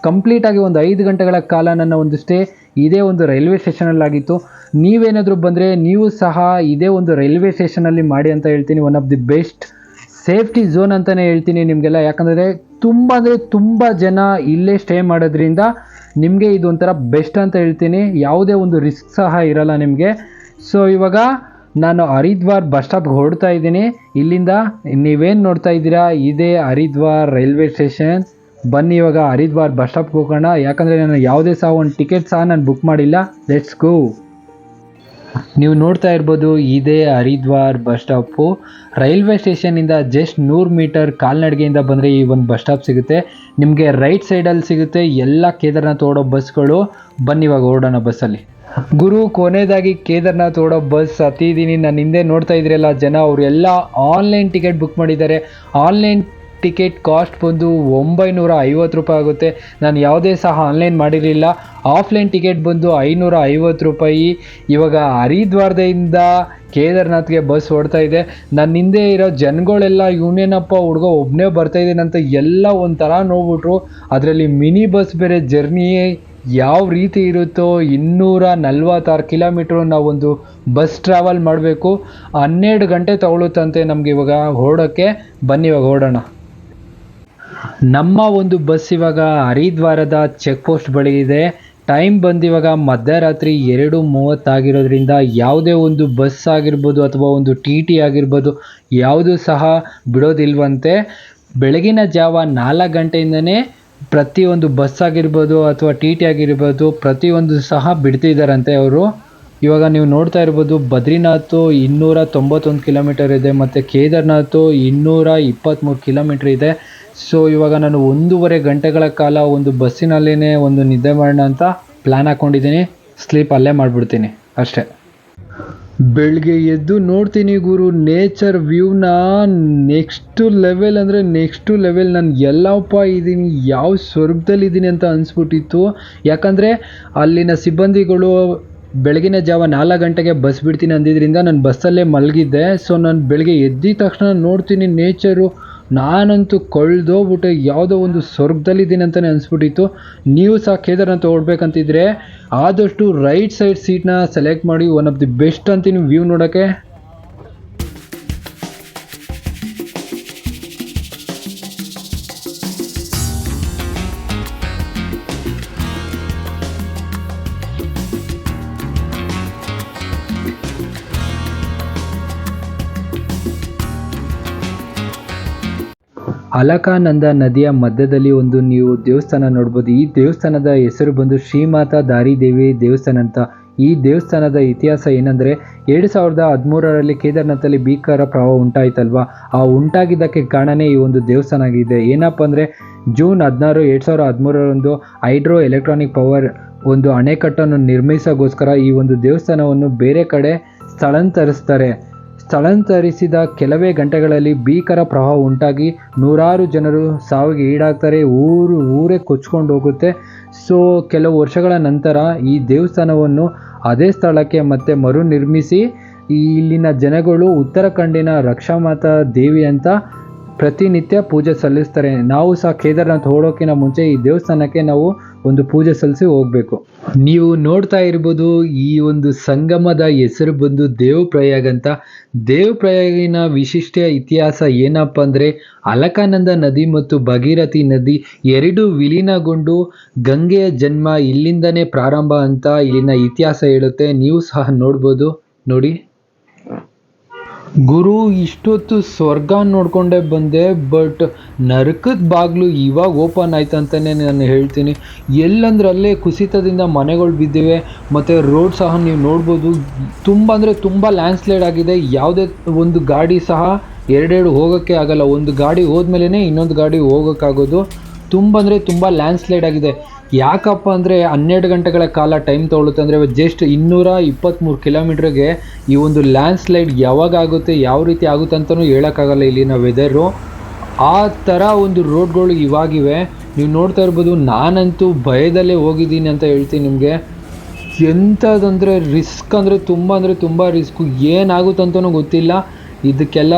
ಕಂಪ್ಲೀಟಾಗಿ ಒಂದು 5 ಗಂಟೆಗಳ ಕಾಲ ನನ್ನ ಒಂದು ಸ್ಟೇ ಇದೇ ಒಂದು ರೈಲ್ವೆ ಸ್ಟೇಷನಲ್ಲಾಗಿತ್ತು. ನೀವೇನಾದರೂ ಬಂದರೆ ನೀವು ಸಹ ಇದೇ ಒಂದು ರೈಲ್ವೆ ಸ್ಟೇಷನಲ್ಲಿ ಮಾಡಿ ಅಂತ ಹೇಳ್ತೀನಿ. One of the best safety zone ಅಂತಲೇ ಹೇಳ್ತೀನಿ ನಿಮಗೆಲ್ಲ. ಯಾಕಂದರೆ ತುಂಬ ಜನ ಇಲ್ಲೇ ಸ್ಟೇ ಮಾಡೋದ್ರಿಂದ ನಿಮಗೆ ಇದೊಂಥರ ಬೆಸ್ಟ್ ಅಂತ ಹೇಳ್ತೀನಿ. ಯಾವುದೇ ಒಂದು ರಿಸ್ಕ್ ಸಹ ಇರಲ್ಲ ನಿಮಗೆ. ಸೊ ಇವಾಗ ನಾನು ಹರಿದ್ವಾರ್ ಬಸ್ ಸ್ಟಾಪ್ಗೆ ಹೊರಡ್ತಾ ಇದ್ದೀನಿ. ಇಲ್ಲಿಂದ ನೀವೇನು ನೋಡ್ತಾ ಇದ್ದೀರಾ ಇದೇ ಹರಿದ್ವಾರ್ ರೈಲ್ವೆ ಸ್ಟೇಷನ್. ಬನ್ನಿ ಇವಾಗ ಹರಿದ್ವಾರ್ ಬಸ್ ಸ್ಟಾಪ್ಗೆ ಹೋಗೋಣ. ಯಾಕಂದರೆ ನಾನು ಯಾವುದೇ ಸಹ ಒಂದು ಟಿಕೆಟ್ ಸಹ ನಾನು ಬುಕ್ ಮಾಡಿಲ್ಲ. Let's go. ನೀವು ನೋಡ್ತಾ ಇರ್ಬೋದು ಇದೇ ಹರಿದ್ವಾರ್ ಬಸ್ ಸ್ಟಾಪು. ರೈಲ್ವೆ ಸ್ಟೇಷನಿಂದ ಜಸ್ಟ್ 100 ಮೀಟರ್ ಕಾಲ್ನಡಿಗೆಯಿಂದ ಬಂದರೆ ಈ ಒಂದು ಬಸ್ ಸ್ಟಾಪ್ ಸಿಗುತ್ತೆ. ನಿಮಗೆ ರೈಟ್ ಸೈಡಲ್ಲಿ ಸಿಗುತ್ತೆ ಎಲ್ಲ ಕೇದಾರ್ನಾಥ್ ಓಡೋ ಬಸ್ಗಳು. ಬನ್ನಿ ಇವಾಗ ಓಡೋಣ ಬಸ್ಸಲ್ಲಿ. ಗುರು ಕೊನೆಯದಾಗಿ ಕೇದಾರ್ನಾಥ್ ಓಡೋ ಬಸ್ ಹತ್ತಿದ್ದೀನಿ. ನಾನು ಹಿಂದೆ ನೋಡ್ತಾ ಇದ್ರಲ್ಲ ಜನ, ಅವರೆಲ್ಲ ಆನ್ಲೈನ್ ಟಿಕೆಟ್ ಬುಕ್ ಮಾಡಿದ್ದಾರೆ. ಆನ್ಲೈನ್ ಟಿಕೆಟ್ ಕಾಸ್ಟ್ ಬಂದು 950 ರೂಪಾಯಿ ಆಗುತ್ತೆ. ನಾನು ಯಾವುದೇ ಸಹ ಆನ್ಲೈನ್ ಮಾಡಿರಲಿಲ್ಲ. ಆಫ್ಲೈನ್ ಟಿಕೆಟ್ ಬಂದು 550 ರೂಪಾಯಿ. ಇವಾಗ ಹರಿದ್ವಾರದಿಂದ ಕೇದಾರ್ನಾಥ್ಗೆ ಬಸ್ ಓಡ್ತಾ ಇದೆ. ನನ್ನ ಹಿಂದೆ ಇರೋ ಜನಗಳೆಲ್ಲ ಇವನೇನಪ್ಪ ಹುಡುಗ ಒಬ್ಬನೇ ಬರ್ತಾ ಇದ್ದೇನಂತ ಎಲ್ಲ ಒಂಥರ ನೋಡ್ಬಿಟ್ರು. ಅದರಲ್ಲಿ ಮಿನಿ ಬಸ್ ಬೇರೆ. ಜರ್ನಿ ಯಾವ ರೀತಿ ಇರುತ್ತೋ 246 ಕಿಲೋಮೀಟ್ರು ನಾವೊಂದು ಬಸ್ ಟ್ರಾವೆಲ್ ಮಾಡಬೇಕು. 12 ಗಂಟೆ ತಗೊಳುತ್ತಂತೆ ನಮಗೆ ಇವಾಗ ಹೊರಡೋಕ್ಕೆ. ಬನ್ನಿ ಇವಾಗ ಹೊರಡೋಣ. ನಮ್ಮ ಒಂದು ಬಸ್ ಇವಾಗ ಹರಿದ್ವಾರದ ಚೆಕ್ ಪೋಸ್ಟ್ ಬಳಿ ಇದೆ. ಟೈಮ್ ಬಂದು ಇವಾಗ ಮಧ್ಯರಾತ್ರಿ 2:30 ಆಗಿರೋದ್ರಿಂದ ಯಾವುದೇ ಒಂದು ಬಸ್ ಆಗಿರ್ಬೋದು ಅಥವಾ ಒಂದು TT ಆಗಿರ್ಬೋದು ಯಾವುದೂ ಸಹ ಬಿಡೋದಿಲ್ವಂತೆ. ಬೆಳಗಿನ ಜಾವ 4 ಗಂಟೆಯಿಂದನೇ ಪ್ರತಿಯೊಂದು ಬಸ್ ಆಗಿರ್ಬೋದು ಅಥವಾ TT ಆಗಿರ್ಬೋದು ಪ್ರತಿಯೊಂದು ಸಹ ಬಿಡ್ತಿದ್ದಾರಂತೆ ಅವರು. ಇವಾಗ ನೀವು ನೋಡ್ತಾ ಇರ್ಬೋದು ಬದ್ರಿನಾಥ್ 291 ಕಿಲೋಮೀಟರ್ ಇದೆ ಮತ್ತು ಕೇದಾರ್ನಾಥ್ 223 ಕಿಲೋಮೀಟರ್ ಇದೆ. ಸೊ ಇವಾಗ ನಾನು 1.5 ಗಂಟೆಗಳ ಕಾಲ ಒಂದು ಬಸ್ಸಿನಲ್ಲೇ ಒಂದು ನಿದ್ದೆ ಮಾಡೋಣ ಅಂತ ಪ್ಲ್ಯಾನ್ ಹಾಕ್ಕೊಂಡಿದ್ದೀನಿ. ಸ್ಲೀಪ್ ಅಲ್ಲೇ ಮಾಡಿಬಿಡ್ತೀನಿ ಅಷ್ಟೇ. ಬೆಳಗ್ಗೆ ಎದ್ದು ನೋಡ್ತೀನಿ ಗುರು ನೇಚರ್ ವ್ಯೂನ. ನೆಕ್ಸ್ಟು ಲೆವೆಲ್ ಅಂದರೆ ನೆಕ್ಸ್ಟು ಲೆವೆಲ್. ನಾನು ಎಲ್ಲಪ್ಪ ಇದ್ದೀನಿ, ಯಾವ ಸ್ವರ್ಗದಲ್ಲಿದ್ದೀನಿ ಅಂತ ಅನಿಸ್ಬಿಟ್ಟಿತ್ತು. ಯಾಕಂದರೆ ಅಲ್ಲಿನ ಸಿಬ್ಬಂದಿಗಳು ಬೆಳಗಿನ ಜಾವ 4 ಗಂಟೆಗೆ ಬಸ್ ಬಿಡ್ತೀನಿ ಅಂದಿದ್ದರಿಂದ ನಾನು ಬಸ್ಸಲ್ಲೇ ಮಲಗಿದ್ದೆ. ಸೊ ನಾನು ಬೆಳಗ್ಗೆ ಎದ್ದಿದ ತಕ್ಷಣ ನೋಡ್ತೀನಿ ನೇಚರು. ನಾನಂತೂ ಕಳೆದೋಗ್ಬಿಟ್ಟೆ, ಯಾವುದೋ ಒಂದು ಸ್ವರ್ಗದಲ್ಲಿದ್ದೀನಿ ಅಂತಲೇ ಅನಿಸ್ಬಿಟ್ಟಿತ್ತು. ನೀವು ಸಹ ಕೇದಾರ್ನಾಥ್ ಓಡಬೇಕಂತಿದ್ರೆ ಆದಷ್ಟು ರೈಟ್ ಸೈಡ್ ಸೀಟ್ನ ಸೆಲೆಕ್ಟ್ ಮಾಡಿ. ಒನ್ ಆಫ್ ದಿ ಬೆಸ್ಟ್ ಅಂತೀನಿ ವ್ಯೂ ನೋಡೋಕ್ಕೆ. ಅಲಕಾನಂದ ನದಿಯ ಮಧ್ಯದಲ್ಲಿ ಒಂದು ನೀವು ದೇವಸ್ಥಾನ ನೋಡ್ಬೋದು. ಈ ದೇವಸ್ಥಾನದ ಹೆಸರು ಬಂದು ಶ್ರೀಮಾತಾ ದಾರಿದೇವಿ ದೇವಸ್ಥಾನ ಅಂತ. ಈ ದೇವಸ್ಥಾನದ ಇತಿಹಾಸ ಏನಂದರೆ 2013ರಲ್ಲಿ ಕೇದಾರ್ನಾಥಲ್ಲಿ ಭೀಕರ ಪ್ರವಾಹ ಉಂಟಾಯ್ತಲ್ವ. ಆ ಉಂಟಾಗಿದ್ದಕ್ಕೆ ಕಾರಣನೇ ಈ ಒಂದು ದೇವಸ್ಥಾನ ಆಗಿದೆ. ಏನಪ್ಪ ಅಂದರೆ ಜೂನ್ 16, 2013ರಂದು ಹೈಡ್ರೋ ಎಲೆಕ್ಟ್ರಾನಿಕ್ ಪವರ್ ಒಂದು ಅಣೆಕಟ್ಟನ್ನು ನಿರ್ಮಿಸೋಗೋಸ್ಕರ ಈ ಒಂದು ದೇವಸ್ಥಾನವನ್ನು ಬೇರೆ ಕಡೆ ಸ್ಥಳಾಂತರಿಸ್ತಾರೆ. ಸ್ಥಳಾಂತರಿಸಿದ ಕೆಲವೇ ಗಂಟೆಗಳಲ್ಲಿ ಭೀಕರ ಪ್ರವಾಹ ಉಂಟಾಗಿ 100 ಜನರು ಸಾವಿಗೆ ಈಡಾಗ್ತಾರೆ. ಊರೇ ಕೊಚ್ಕೊಂಡು ಹೋಗುತ್ತೆ. ಸೊ ಕೆಲವು ವರ್ಷಗಳ ನಂತರ ಈ ದೇವಸ್ಥಾನವನ್ನು ಅದೇ ಸ್ಥಳಕ್ಕೆ ಮತ್ತೆ ಮರು ನಿರ್ಮಿಸಿ ಇಲ್ಲಿನ ಜನಗಳು ಉತ್ತರಾಖಂಡಿನ ರಕ್ಷಾಮಾತಾ ದೇವಿ ಅಂತ ಪ್ರತಿನಿತ್ಯ ಪೂಜೆ ಸಲ್ಲಿಸ್ತಾರೆ. ನಾವು ಸಹ ಕೇದಾರ್ನಾಥ್ ಹೋಗೋಕ್ಕಿಂತ ಮುಂಚೆ ಈ ದೇವಸ್ಥಾನಕ್ಕೆ ನಾವು ಒಂದು ಪೂಜೆ ಸಲ್ಲಿಸಿ ಹೋಗಬೇಕು. ನೀವು ನೋಡ್ತಾ ಇರ್ಬೋದು ಈ ಒಂದು ಸಂಗಮದ ಹೆಸರು ಬಂದು ದೇವಪ್ರಯಾಗ್ ಅಂತ. ದೇವಪ್ರಯಾಗಿನ ವಿಶಿಷ್ಟ ಇತಿಹಾಸ ಏನಪ್ಪ ಅಂದರೆ ಅಲಕಾನಂದ ನದಿ ಮತ್ತು ಭಗೀರಥಿ ನದಿ ಎರಡು ವಿಲೀನಗೊಂಡು ಗಂಗೆಯ ಜನ್ಮ ಇಲ್ಲಿಂದನೇ ಪ್ರಾರಂಭ ಅಂತ ಇಲ್ಲಿನ ಇತಿಹಾಸ ಹೇಳುತ್ತೆ. ನೀವು ಸಹ ನೋಡ್ಬೋದು. ನೋಡಿ ಗುರು, ಇಷ್ಟೊತ್ತು ಸ್ವರ್ಗ ನೋಡ್ಕೊಂಡೇ ಬಂದೆ, ಬಟ್ ನರಕದ ಬಾಗಿಲು ಇವಾಗ ಓಪನ್ ಆಯ್ತು ಅಂತಲೇ ನಾನು ಹೇಳ್ತೀನಿ. ಎಲ್ಲಂದ್ರೆ ಅಲ್ಲೇ ಕುಸಿತದಿಂದ ಮನೆಗಳು ಬಿದ್ದಿವೆ ಮತ್ತು ರೋಡ್ ಸಹ ನೀವು ನೋಡ್ಬೋದು. ತುಂಬ ಅಂದರೆ ತುಂಬ ಲ್ಯಾಂಡ್ಸ್ಲೈಡ್ ಆಗಿದೆ. ಯಾವುದೇ ಒಂದು ಗಾಡಿ ಸಹ ಎರಡೆರಡು ಹೋಗೋಕ್ಕೆ ಆಗಲ್ಲ. ಒಂದು ಗಾಡಿ ಹೋದ್ಮೇಲೆ ಇನ್ನೊಂದು ಗಾಡಿ ಹೋಗೋಕ್ಕಾಗೋದು. ತುಂಬ ಅಂದರೆ ತುಂಬ ಲ್ಯಾಂಡ್ಸ್ಲೈಡ್ ಆಗಿದೆ. ಯಾಕಪ್ಪ ಅಂದರೆ 12 ಗಂಟೆಗಳ ಕಾಲ ಟೈಮ್ ತೊಗೊಳುತ್ತೆ ಅಂದರೆ ಜಸ್ಟ್ 223 ಕಿಲೋಮೀಟ್ರಿಗೆ ಈ ಒಂದು ಲ್ಯಾಂಡ್ ಸ್ಲೈಡ್ ಯಾವಾಗ ಆಗುತ್ತೆ, ಯಾವ ರೀತಿ ಆಗುತ್ತೆ ಅಂತಲೂ ಹೇಳೋಕ್ಕಾಗಲ್ಲ ಇಲ್ಲಿನ ವೆದರು. ಆ ಥರ ಒಂದು ರೋಡ್ಗಳು ಇವಾಗಿವೆ. ನೀವು ನೋಡ್ತಾ ಇರ್ಬೋದು, ನಾನಂತೂ ಭಯದಲ್ಲೇ ಹೋಗಿದ್ದೀನಿ ಅಂತ ಹೇಳ್ತೀನಿ ನಿಮಗೆ. ಎಂಥದ್ದಂದರೆ ರಿಸ್ಕ್ ಅಂದರೆ ತುಂಬ ರಿಸ್ಕು. ಏನಾಗುತ್ತಂತನೂ ಗೊತ್ತಿಲ್ಲ. ಇದಕ್ಕೆಲ್ಲ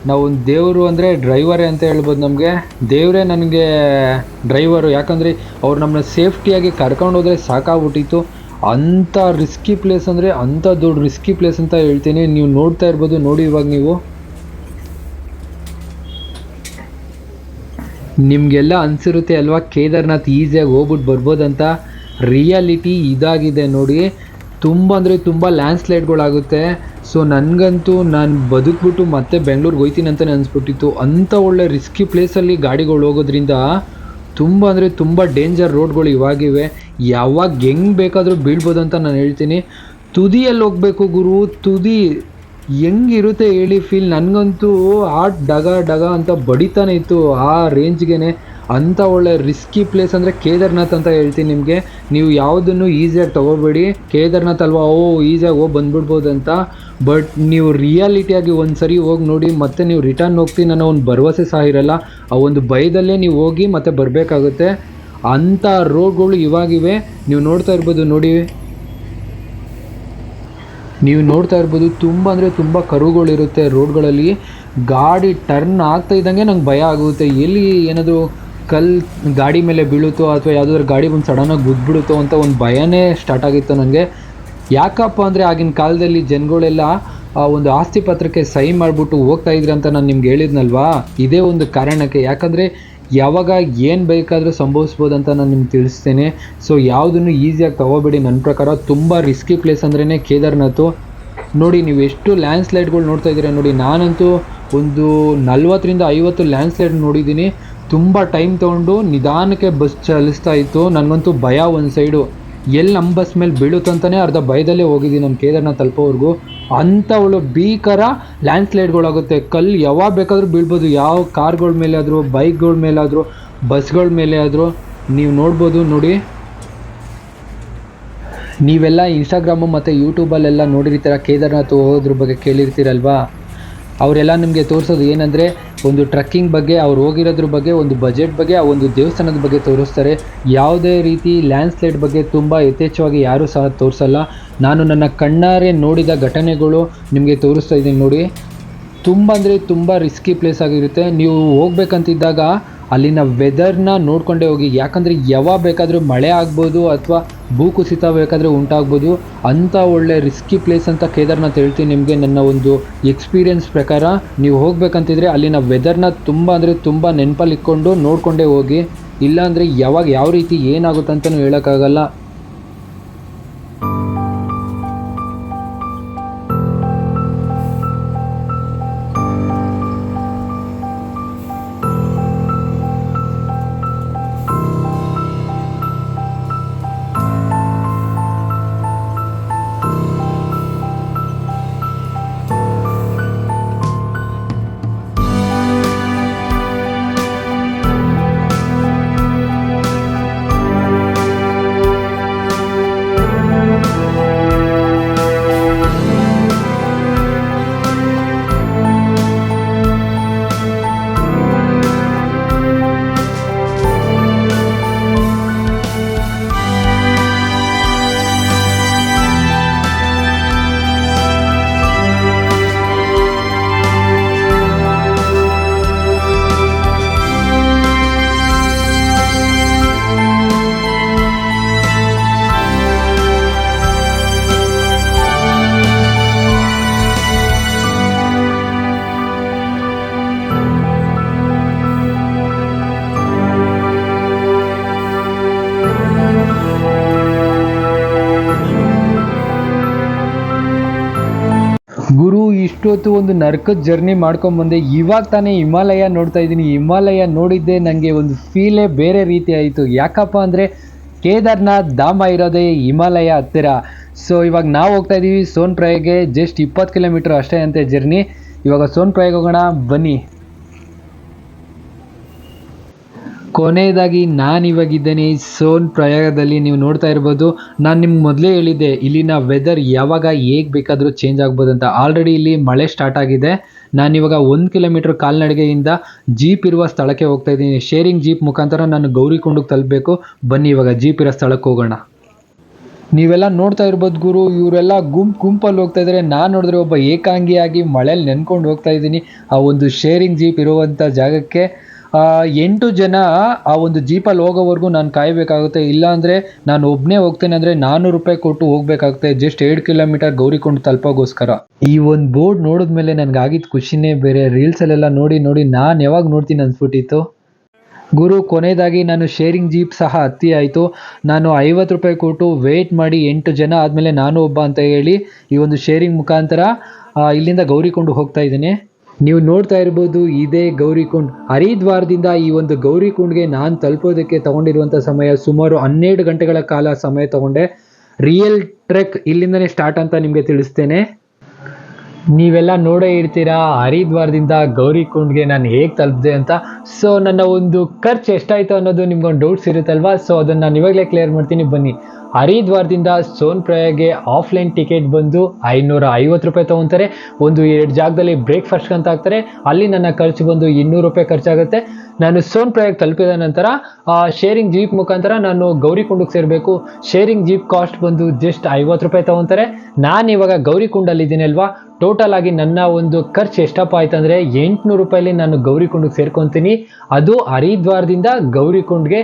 ನಾವೊಂದು ದೇವರು ಅಂದರೆ ಡ್ರೈವರೇ ಅಂತ ಹೇಳ್ಬೋದು. ನಮಗೆ ದೇವರೇ ನನಗೆ ಡ್ರೈವರು. ಯಾಕಂದರೆ ಅವ್ರು ನಮ್ಮನ್ನ ಸೇಫ್ಟಿಯಾಗಿ ಕರ್ಕೊಂಡು ಹೋದರೆ ಸಾಕಾಗ್ಬಿಟ್ಟಿತ್ತು. ಅಂಥ ರಿಸ್ಕಿ ಪ್ಲೇಸ್ ಅಂದರೆ ಅಂಥ ದೊಡ್ಡ ರಿಸ್ಕಿ ಪ್ಲೇಸ್ ಅಂತ ಹೇಳ್ತೀನಿ. ನೀವು ನೋಡ್ತಾ ಇರ್ಬೋದು, ನೋಡಿ ಇವಾಗ ನೀವು ನಿಮಗೆಲ್ಲ ಅನಿಸಿರುತ್ತೆ ಅಲ್ವಾ ಕೇದಾರ್ನಾಥ್ ಈಸಿಯಾಗಿ ಹೋಗ್ಬಿಟ್ಟು ಬರ್ಬೋದಂತ. ರಿಯಾಲಿಟಿ ಇದಾಗಿದೆ ನೋಡಿ. ತುಂಬ ಅಂದರೆ ತುಂಬ ಲ್ಯಾಂಡ್ ಸ್ಲೈಡ್ಗಳಾಗುತ್ತೆ. ಸೊ ನನಗಂತೂ ನಾನು ಬದುಕ್ಬಿಟ್ಟು ಮತ್ತೆ ಬೆಂಗಳೂರಿಗೆ ಹೋಗ್ತೀನಿ ಅಂತಲೇ ಅನಿಸ್ಬಿಟ್ಟಿತ್ತು. ಅಂಥ ಒಳ್ಳೆ ರಿಸ್ಕಿ ಪ್ಲೇಸಲ್ಲಿ ಗಾಡಿಗಳು ಹೋಗೋದ್ರಿಂದ ತುಂಬ ಅಂದರೆ ತುಂಬ ಡೇಂಜರ್ ರೋಡ್ಗಳು ಇವಾಗಿವೆ. ಯಾವಾಗ ಹೆಂಗೆ ಬೇಕಾದರೂ ಬೀಳ್ಬೋದಂತ ನಾನು ಹೇಳ್ತೀನಿ. ತುದಿಯಲ್ಲಿ ಹೋಗಬೇಕು ಗುರು, ತುದಿ ಹೆಂಗಿರುತ್ತೆ ಹೇಳಿ ಫೀಲ್. ನನಗಂತೂ ಹಾರ್ಟ್ ಡಗ ಅಂತ ಬಡಿತಾನೆ ಇತ್ತು ಆ ರೇಂಜ್ಗೆ. ಅಂಥ ಒಳ್ಳೆ ರಿಸ್ಕಿ ಪ್ಲೇಸ್ ಅಂದರೆ ಕೇದಾರ್ನಾಥ್ ಅಂತ ಹೇಳ್ತೀನಿ ನಿಮಗೆ. ನೀವು ಯಾವುದನ್ನು ಈಸಿಯಾಗಿ ತೊಗೋಬೇಡಿ. ಕೇದಾರ್ನಾಥ್ ಅಲ್ವಾ, ಈಸಿಯಾಗಿ ಹೋಗಿ ಬಂದ್ಬಿಡ್ಬೋದು ಅಂತ. ಬಟ್ ನೀವು ರಿಯಾಲಿಟಿಯಾಗಿ ಒಂದು ಸರಿ ಹೋಗಿ ನೋಡಿ, ಮತ್ತೆ ನೀವು ರಿಟರ್ನ್ ಹೋಗ್ತೀನಿ ಅನ್ನೋ ಒಂದು ಭರವಸೆ ಸಹ ಇರಲ್ಲ. ಆ ಒಂದು ಭಯದಲ್ಲೇ ನೀವು ಹೋಗಿ ಮತ್ತೆ ಬರಬೇಕಾಗುತ್ತೆ. ಅಂಥ ರೋಡ್ಗಳು ಇವಾಗಿವೆ. ನೀವು ನೋಡ್ತಾ ಇರ್ಬೋದು ನೋಡಿ, ನೀವು ನೋಡ್ತಾ ಇರ್ಬೋದು ತುಂಬ ಅಂದರೆ ತುಂಬ ಕರುಗಳಿರುತ್ತೆ ರೋಡ್ಗಳಲ್ಲಿ. ಗಾಡಿ ಟರ್ನ್ ಆಗ್ತಾ ಇದ್ದಂಗೆ ನಂಗೆ ಭಯ ಆಗುತ್ತೆ. ಎಲ್ಲಿ ಏನಾದರೂ ಗಾಡಿ ಮೇಲೆ ಬೀಳುತ್ತೋ ಅಥವಾ ಯಾವುದಾದ್ರೂ ಗಾಡಿ ಬಂದು ಸಡನ್ನಾಗಿ ಗುದ್ಬಿಡುತ್ತೋ ಅಂತ ಒಂದು ಭಯನೇ ಸ್ಟಾರ್ಟ್ ಆಗಿತ್ತು ನನಗೆ. ಯಾಕಪ್ಪ ಅಂದರೆ ಆಗಿನ ಕಾಲದಲ್ಲಿ ಜನಗಳೆಲ್ಲ ಒಂದು ಆಸ್ತಿ ಪತ್ರಕ್ಕೆ ಸಹಿ ಮಾಡಿಬಿಟ್ಟು ಹೋಗ್ತಾ ಇದ್ರು ಅಂತ ನಾನು ನಿಮ್ಗೆ ಹೇಳಿದ್ನಲ್ವಾ. ಇದೇ ಒಂದು ಕಾರಣಕ್ಕೆ. ಯಾಕಂದರೆ ಯಾವಾಗ ಏನು ಬೇಕಾದರೂ ಸಂಭವಿಸ್ಬೋದು ಅಂತ ನಾನು ನಿಮ್ಗೆ ತಿಳಿಸ್ತೇನೆ. ಸೊ ಯಾವುದನ್ನು ಈಸಿಯಾಗಿ ತೊಗೋಬೇಡಿ. ನನ್ನ ಪ್ರಕಾರ ತುಂಬ ರಿಸ್ಕಿ ಪ್ಲೇಸ್ ಅಂದ್ರೇ ಕೇದಾರ್ನಾಥ್. ನೋಡಿ ನೀವು ಎಷ್ಟು ಲ್ಯಾಂಡ್ ಸ್ಲೈಡ್ಗಳು ನೋಡ್ತಾ ಇದ್ದೀರಾ ನೋಡಿ. ನಾನಂತೂ ಒಂದು 40-50 ಲ್ಯಾಂಡ್ ಸ್ಲೈಡ್ ನೋಡಿದ್ದೀನಿ. ತುಂಬ ಟೈಮ್ ತೊಗೊಂಡು ನಿಧಾನಕ್ಕೆ ಬಸ್ ಚಲಿಸ್ತಾ ಇತ್ತು. ನನಗಂತೂ ಭಯ ಒಂದು ಸೈಡು, ಎಲ್ಲಿ ನಮ್ಮ ಬಸ್ ಮೇಲೆ ಬೀಳುತ್ತಂತಲೇ ಅರ್ಧ ಭಯದಲ್ಲೇ ಹೋಗಿದ್ದೀನಿ ನಾನು ಕೇದಾರ್ನಾಥ್ ತಲುಪೋವರೆಗೂ. ಅಂಥ ಒಳ್ಳೆ ಭೀಕರ ಲ್ಯಾಂಡ್ ಸ್ಲೈಡ್ಗಳಾಗುತ್ತೆ. ಕಲ್ಲು ಯಾವಾಗ ಬೇಕಾದರೂ ಬೀಳ್ಬೋದು. ಯಾವ ಕಾರ್ಗಳ ಮೇಲೆ ಆದರೂ, ಬೈಕ್ಗಳ ಮೇಲಾದರೂ, ಬಸ್ಗಳ ಮೇಲೆ ಆದರೂ. ನೀವು ನೋಡ್ಬೋದು ನೋಡಿ. ನೀವೆಲ್ಲ ಇನ್ಸ್ಟಾಗ್ರಾಮು ಮತ್ತು ಯೂಟ್ಯೂಬಲ್ಲೆಲ್ಲ ನೋಡಿರ್ತೀರ, ಕೇದಾರ್ನಾಥ್ ಹೋಗೋದ್ರ ಬಗ್ಗೆ ಕೇಳಿರ್ತೀರಲ್ವಾ. ಅವರೆಲ್ಲ ನಿಮಗೆ ತೋರಿಸೋದು ಏನಂದರೆ ಒಂದು ಟ್ರಕ್ಕಿಂಗ್ ಬಗ್ಗೆ, ಅವ್ರು ಹೋಗಿರೋದ್ರ ಬಗ್ಗೆ, ಒಂದು ಬಜೆಟ್ ಬಗ್ಗೆ, ಆ ಒಂದು ದೇವಸ್ಥಾನದ ಬಗ್ಗೆ ತೋರಿಸ್ತಾರೆ. ಯಾವುದೇ ರೀತಿ ಲ್ಯಾಂಡ್ ಸ್ಲೈಡ್ ಬಗ್ಗೆ ತುಂಬ ಯಥೇಚ್ಛವಾಗಿ ಯಾರೂ ಸಹ ತೋರಿಸಲ್ಲ. ನಾನು ನನ್ನ ಕಣ್ಣಾರೆ ನೋಡಿದ ಘಟನೆಗಳು ನಿಮಗೆ ತೋರಿಸ್ತಾ ಇದ್ದೀನಿ ನೋಡಿ. ತುಂಬ ಅಂದರೆ ತುಂಬ ರಿಸ್ಕಿ ಪ್ಲೇಸ್ ಆಗಿರುತ್ತೆ. ನೀವು ಹೋಗ್ಬೇಕಂತಿದ್ದಾಗ ಅಲ್ಲಿನ ವೆದರ್ನ ನೋಡಿಕೊಂಡೇ ಹೋಗಿ. ಯಾಕಂದರೆ ಯಾವಾಗ ಬೇಕಾದರೂ ಮಳೆ ಆಗ್ಬೋದು ಅಥವಾ ಭೂಕುಸಿತ ಬೇಕಾದರೆ ಉಂಟಾಗ್ಬೋದು. ಅಂಥ ಒಳ್ಳೆ ರಿಸ್ಕಿ ಪ್ಲೇಸ್ ಅಂತ ಕೇದಾರ್ನಾಥ್ ಹೇಳ್ತೀನಿ ನಿಮಗೆ. ನನ್ನ ಒಂದು ಎಕ್ಸ್ಪೀರಿಯನ್ಸ್ ಪ್ರಕಾರ ನೀವು ಹೋಗ್ಬೇಕಂತಿದ್ರೆ ಅಲ್ಲಿನ ವೆದರ್ನ ತುಂಬ ಅಂದರೆ ತುಂಬ ನೆನಪಲ್ಲಿ ಇಟ್ಕೊಂಡು ನೋಡಿಕೊಂಡೇ ಹೋಗಿ. ಇಲ್ಲಾಂದರೆ ಯಾವಾಗ ಯಾವ ರೀತಿ ಏನಾಗುತ್ತೆ ಅಂತಲೂ ಹೇಳೋಕ್ಕಾಗಲ್ಲ. ಇಷ್ಟೊತ್ತು ಒಂದು ನರ್ಕದ ಜರ್ನಿ ಮಾಡ್ಕೊಂಬಂದೆ. ಇವಾಗ ತಾನೇ ಹಿಮಾಲಯ ನೋಡ್ತಾ ಇದ್ದೀನಿ. ಹಿಮಾಲಯ ನೋಡಿದ್ದೆ ನನಗೆ ಒಂದು ಫೀಲೇ ಬೇರೆ ರೀತಿ ಆಯಿತು. ಯಾಕಪ್ಪ ಅಂದರೆ ಕೇದಾರ್ನಾಥ್ ಧಾಮ ಇರೋದೇ ಹಿಮಾಲಯ ಹತ್ತಿರ. ಸೊ ಇವಾಗ ನಾವು ಹೋಗ್ತಾ ಇದ್ದೀವಿ ಸೋನ್ಪ್ರಯಾಗ್ಗೆ. ಜಸ್ಟ್ 20 ಕಿಲೋಮೀಟ್ರ್ ಅಷ್ಟೇ ಅಂತೆ ಜರ್ನಿ. ಇವಾಗ ಸೋನ್ಪ್ರಯಾಗ್ ಹೋಗೋಣ ಬನ್ನಿ. ಕೊನೆಯದಾಗಿ ನಾನು ಇವಾಗಿದ್ದೇನೆ ಸೋನ್ ಪ್ರಯಾಗದಲ್ಲಿ. ನೀವು ನೋಡ್ತಾ ಇರ್ಬೋದು, ನಾನು ನಿಮ್ಗೆ ಮೊದಲೇ ಹೇಳಿದ್ದೆ ಇಲ್ಲಿನ ವೆದರ್ ಯಾವಾಗ ಹೇಗೆ ಬೇಕಾದರೂ ಚೇಂಜ್ ಆಗ್ಬೋದು ಅಂತ. ಆಲ್ರೆಡಿ ಇಲ್ಲಿ ಮಳೆ ಸ್ಟಾರ್ಟ್ ಆಗಿದೆ. ನಾನಿವಾಗ 1 ಕಿಲೋಮೀಟರ್ ಕಾಲ್ನಡಿಗೆಯಿಂದ ಜೀಪ್ ಇರುವ ಸ್ಥಳಕ್ಕೆ ಹೋಗ್ತಾ ಇದ್ದೀನಿ. ಶೇರಿಂಗ್ ಜೀಪ್ ಮುಖಾಂತರ ನಾನು ಗೌರಿಕೊಂಡಕ್ಕೆ ತಲುಪಬೇಕು. ಬನ್ನಿ ಇವಾಗ ಜೀಪ್ ಇರೋ ಸ್ಥಳಕ್ಕೆ ಹೋಗೋಣ. ನೀವೆಲ್ಲ ನೋಡ್ತಾ ಇರ್ಬೋದು ಗುರು, ಇವರೆಲ್ಲ ಗುಂಪಲ್ಲಿ ಹೋಗ್ತಾ ಇದ್ದಾರೆ. ನಾನು ನೋಡಿದ್ರೆ ಒಬ್ಬ ಏಕಾಂಗಿಯಾಗಿ ಮಳೇಲಿ ನೆನ್ಕೊಂಡು ಹೋಗ್ತಾ ಇದ್ದೀನಿ ಆ ಒಂದು ಶೇರಿಂಗ್ ಜೀಪ್ ಇರುವಂಥ ಜಾಗಕ್ಕೆ. 8 ಜನ ಆ ಒಂದು ಜೀಪಲ್ಲಿ ಹೋಗೋವರೆಗೂ ನಾನು ಕಾಯಬೇಕಾಗುತ್ತೆ. ಇಲ್ಲಾಂದರೆ ನಾನು ಒಬ್ಬನೇ ಹೋಗ್ತೇನೆ ಅಂದರೆ 400 ರೂಪಾಯಿ ಕೊಟ್ಟು ಹೋಗಬೇಕಾಗುತ್ತೆ, ಜಸ್ಟ್ 7 ಕಿಲೋಮೀಟರ್ ಗೌರಿಕೊಂಡು ತಲುಪೋಗೋಸ್ಕರ. ಈ ಒಂದು ಬೋರ್ಡ್ ನೋಡಿದ್ಮೇಲೆ ನನಗಾಗಿದ್ದು ಖುಷಿನೇ ಬೇರೆ. ರೀಲ್ಸಲ್ಲೆಲ್ಲ ನೋಡಿ ನೋಡಿ ನಾನು ಯಾವಾಗ ನೋಡ್ತೀನಿ ಅನ್ಸ್ಬಿಟ್ಟಿತ್ತು ಗುರು. ಕೊನೆಯದಾಗಿ ನಾನು ಶೇರಿಂಗ್ ಜೀಪ್ ಸಹ ಹತ್ತಿ ಆಯಿತು. ನಾನು 50 ರೂಪಾಯಿ ಕೊಟ್ಟು ವೆಯ್ಟ್ ಮಾಡಿ 8 ಜನ ಆದಮೇಲೆ ನಾನು ಒಬ್ಬ ಅಂತ ಹೇಳಿ ಈ ಒಂದು ಶೇರಿಂಗ್ ಮುಖಾಂತರ ಇಲ್ಲಿಂದ ಗೌರಿಕೊಂಡು ಹೋಗ್ತಾ ಇದ್ದೀನಿ. ನೀವು ನೋಡ್ತಾ ಇರ್ಬೋದು, ಇದೇ ಗೌರಿಕುಂಡ್. ಹರಿದ್ವಾರದಿಂದ ಈ ಒಂದು ಗೌರಿಕುಂಡ್ಗೆ ನಾನು ತಲುಪೋದಕ್ಕೆ ತಗೊಂಡಿರುವಂಥ ಸಮಯ ಸುಮಾರು 12 ಗಂಟೆಗಳ ಕಾಲ ಸಮಯ ತಗೊಂಡೆ. ರಿಯಲ್ ಟ್ರೆಕ್ ಇಲ್ಲಿಂದನೇ ಸ್ಟಾರ್ಟ್ ಅಂತ ನಿಮಗೆ ತಿಳಿಸ್ತೇನೆ. ನೀವೆಲ್ಲ ನೋಡೇ ಇರ್ತೀರಾ ಹರಿದ್ವಾರದಿಂದ ಗೌರಿಕುಂಡ್ಗೆ ನಾನು ಹೇಗೆ ತಲುಪಿದೆ ಅಂತ. ಸೊ ನನ್ನ ಒಂದು ಖರ್ಚು ಎಷ್ಟಾಯಿತು ಅನ್ನೋದು ನಿಮ್ಗೊಂದು ಡೌಟ್ಸ್ ಇರುತ್ತಲ್ವಾ. ಸೊ ಅದನ್ನು ನಾನು ಇವಾಗಲೇ ಕ್ಲಿಯರ್ ಮಾಡ್ತೀನಿ ಬನ್ನಿ. ಹರಿದ್ವಾರದಿಂದ ಸೋನ್ ಪ್ರಯಾಗ್ಗೆ ಆಫ್ಲೈನ್ ಟಿಕೆಟ್ ಬಂದು 550 ರೂಪಾಯಿ ತೊಗೊತಾರೆ. 2 ಜಾಗದಲ್ಲಿ ಬ್ರೇಕ್ಫಾಸ್ಟ್ ಅಂತ ಹಾಕ್ತಾರೆ. ಅಲ್ಲಿ ನನ್ನ ಖರ್ಚು ಬಂದು 200 ರೂಪಾಯಿ ಖರ್ಚಾಗುತ್ತೆ. ನಾನು ಸೋನ್ ಪ್ರಯಾಗ್ ತಲುಪಿದ ನಂತರ ಶೇರಿಂಗ್ ಜೀಪ್ ಮುಖಾಂತರ ನಾನು ಗೌರಿಕುಂಡಕ್ಕೆ ಸೇರಬೇಕು. ಶೇರಿಂಗ್ ಜೀಪ್ ಕಾಸ್ಟ್ ಬಂದು ಜಸ್ಟ್ 50 ರೂಪಾಯಿ ತೊಗೊತಾರೆ. ನಾನು ಇವಾಗ ಗೌರಿಕುಂಡಲ್ಲಿದ್ದೀನಿ ಅಲ್ವಾ. ಟೋಟಲ್ ಆಗಿ ನನ್ನ ಒಂದು ಖರ್ಚು ಎಷ್ಟಪ್ಪ ಆಯ್ತು ಅಂದರೆ 800 ರೂಪಾಯಲ್ಲಿ ನಾನು ಗೌರಿಕುಂಡಕ್ಕೆ ಸೇರ್ಕೊತೀನಿ. ಅದು ಹರಿದ್ವಾರದಿಂದ ಗೌರಿಕುಂಡ್ಗೆ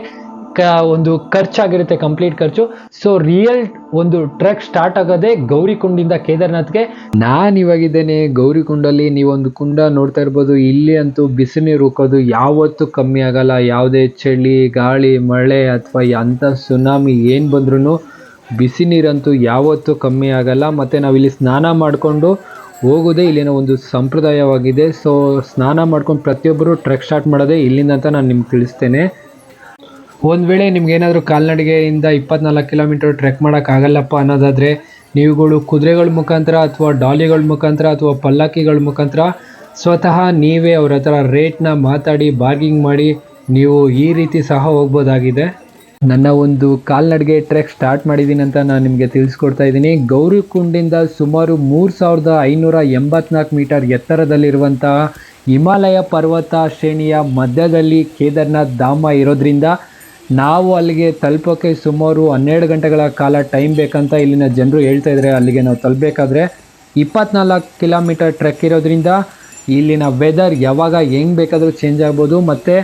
ಒಂದು ಖರ್ಚಾಗಿರುತ್ತೆ, ಕಂಪ್ಲೀಟ್ ಖರ್ಚು. ಸೊ ರಿಯಲ್ ಒಂದು ಟ್ರೆಕ್ ಸ್ಟಾರ್ಟ್ ಆಗೋದೇ ಗೌರಿಕುಂಡಿಂದ ಕೇದಾರ್ನಾಥ್ಗೆ. ನಾನು ಇವಾಗಿದ್ದೇನೆ ಗೌರಿಕುಂಡಲ್ಲಿ. ನೀವೊಂದು ಕುಂಡ ನೋಡ್ತಾ ಇರ್ಬೋದು. ಇಲ್ಲಿ ಅಂತೂ ಬಿಸಿನೀರು ಉಕ್ಕೋದು ಯಾವತ್ತೂ ಕಮ್ಮಿ ಆಗಲ್ಲ. ಯಾವುದೇ ಚಳಿ, ಗಾಳಿ, ಮಳೆ ಅಥವಾ ಅಂಥ ಸುನಾಮಿ ಏನು ಬಂದ್ರೂ ಬಿಸಿ ನೀರಂತೂ ಯಾವತ್ತೂ ಕಮ್ಮಿ ಆಗಲ್ಲ. ಮತ್ತು ನಾವಿಲ್ಲಿ ಸ್ನಾನ ಮಾಡಿಕೊಂಡು ಹೋಗೋದೇ ಇಲ್ಲಿನ ಒಂದು ಸಂಪ್ರದಾಯವಾಗಿದೆ. ಸೊ ಸ್ನಾನ ಮಾಡ್ಕೊಂಡು ಪ್ರತಿಯೊಬ್ಬರು ಟ್ರೆಕ್ ಸ್ಟಾರ್ಟ್ ಮಾಡೋದೇ ಇಲ್ಲಿಂದ ಅಂತ ನಾನು ನಿಮ್ಗೆ ತಿಳಿಸ್ತೇನೆ. ಒಂದು ವೇಳೆ ನಿಮ್ಗೇನಾದರೂ ಕಾಲ್ನಡಿಗೆಯಿಂದ 24 ಕಿಲೋಮೀಟರ್ ಟ್ರೆಕ್ ಮಾಡೋಕ್ಕಾಗಲ್ಲಪ್ಪ ಅನ್ನೋದಾದರೆ ನೀವುಗಳು ಕುದುರೆಗಳ ಮುಖಾಂತರ ಅಥವಾ ಡಾಲಿಗಳ ಮುಖಾಂತರ ಅಥವಾ ಪಲ್ಲಕ್ಕಿಗಳ ಮುಖಾಂತರ ಸ್ವತಃ ನೀವೇ ಅವ್ರ ಹತ್ರ ರೇಟ್ನ ಮಾತಾಡಿ ಬಾರ್ಗಿಂಗ್ ಮಾಡಿ ನೀವು ಈ ರೀತಿ ಸಹ ಹೋಗ್ಬೋದಾಗಿದೆ. ನನ್ನ ಒಂದು ಕಾಲ್ನಡಿಗೆ ಟ್ರೆಕ್ ಸ್ಟಾರ್ಟ್ ಮಾಡಿದ್ದೀನಿ ಅಂತ ನಾನು ನಿಮಗೆ ತಿಳಿಸ್ಕೊಡ್ತಾ ಇದ್ದೀನಿ. ಗೌರಿಕುಂಡಿಂದ ಸುಮಾರು 3584 ಮೀಟರ್ ಎತ್ತರದಲ್ಲಿರುವಂತಹ ಹಿಮಾಲಯ ಪರ್ವತ ಶ್ರೇಣಿಯ ಮಧ್ಯದಲ್ಲಿ ಕೇದಾರ್ನಾಥ್ ಧಾಮ ಇರೋದ್ರಿಂದ ನಾವು ಅಲ್ಲಿಗೆ ತಲುಪೋಕ್ಕೆ ಸುಮಾರು 12 ಗಂಟೆಗಳ ಕಾಲ ಟೈಮ್ ಬೇಕಂತ ಇಲ್ಲಿನ ಜನರು ಹೇಳ್ತಾ ಇದ್ದಾರೆ. ಅಲ್ಲಿಗೆ ನಾವು ತಲುಪಬೇಕಾದ್ರೆ 24 ಕಿಲೋಮೀಟರ್ ಟ್ರೆಕ್ ಇರೋದ್ರಿಂದ ಇಲ್ಲಿನ ವೆದರ್ ಯಾವಾಗ ಹೆಂಗೆ ಬೇಕಾದರೂ ಚೇಂಜ್ ಆಗ್ಬೋದು. ಮತ್ತು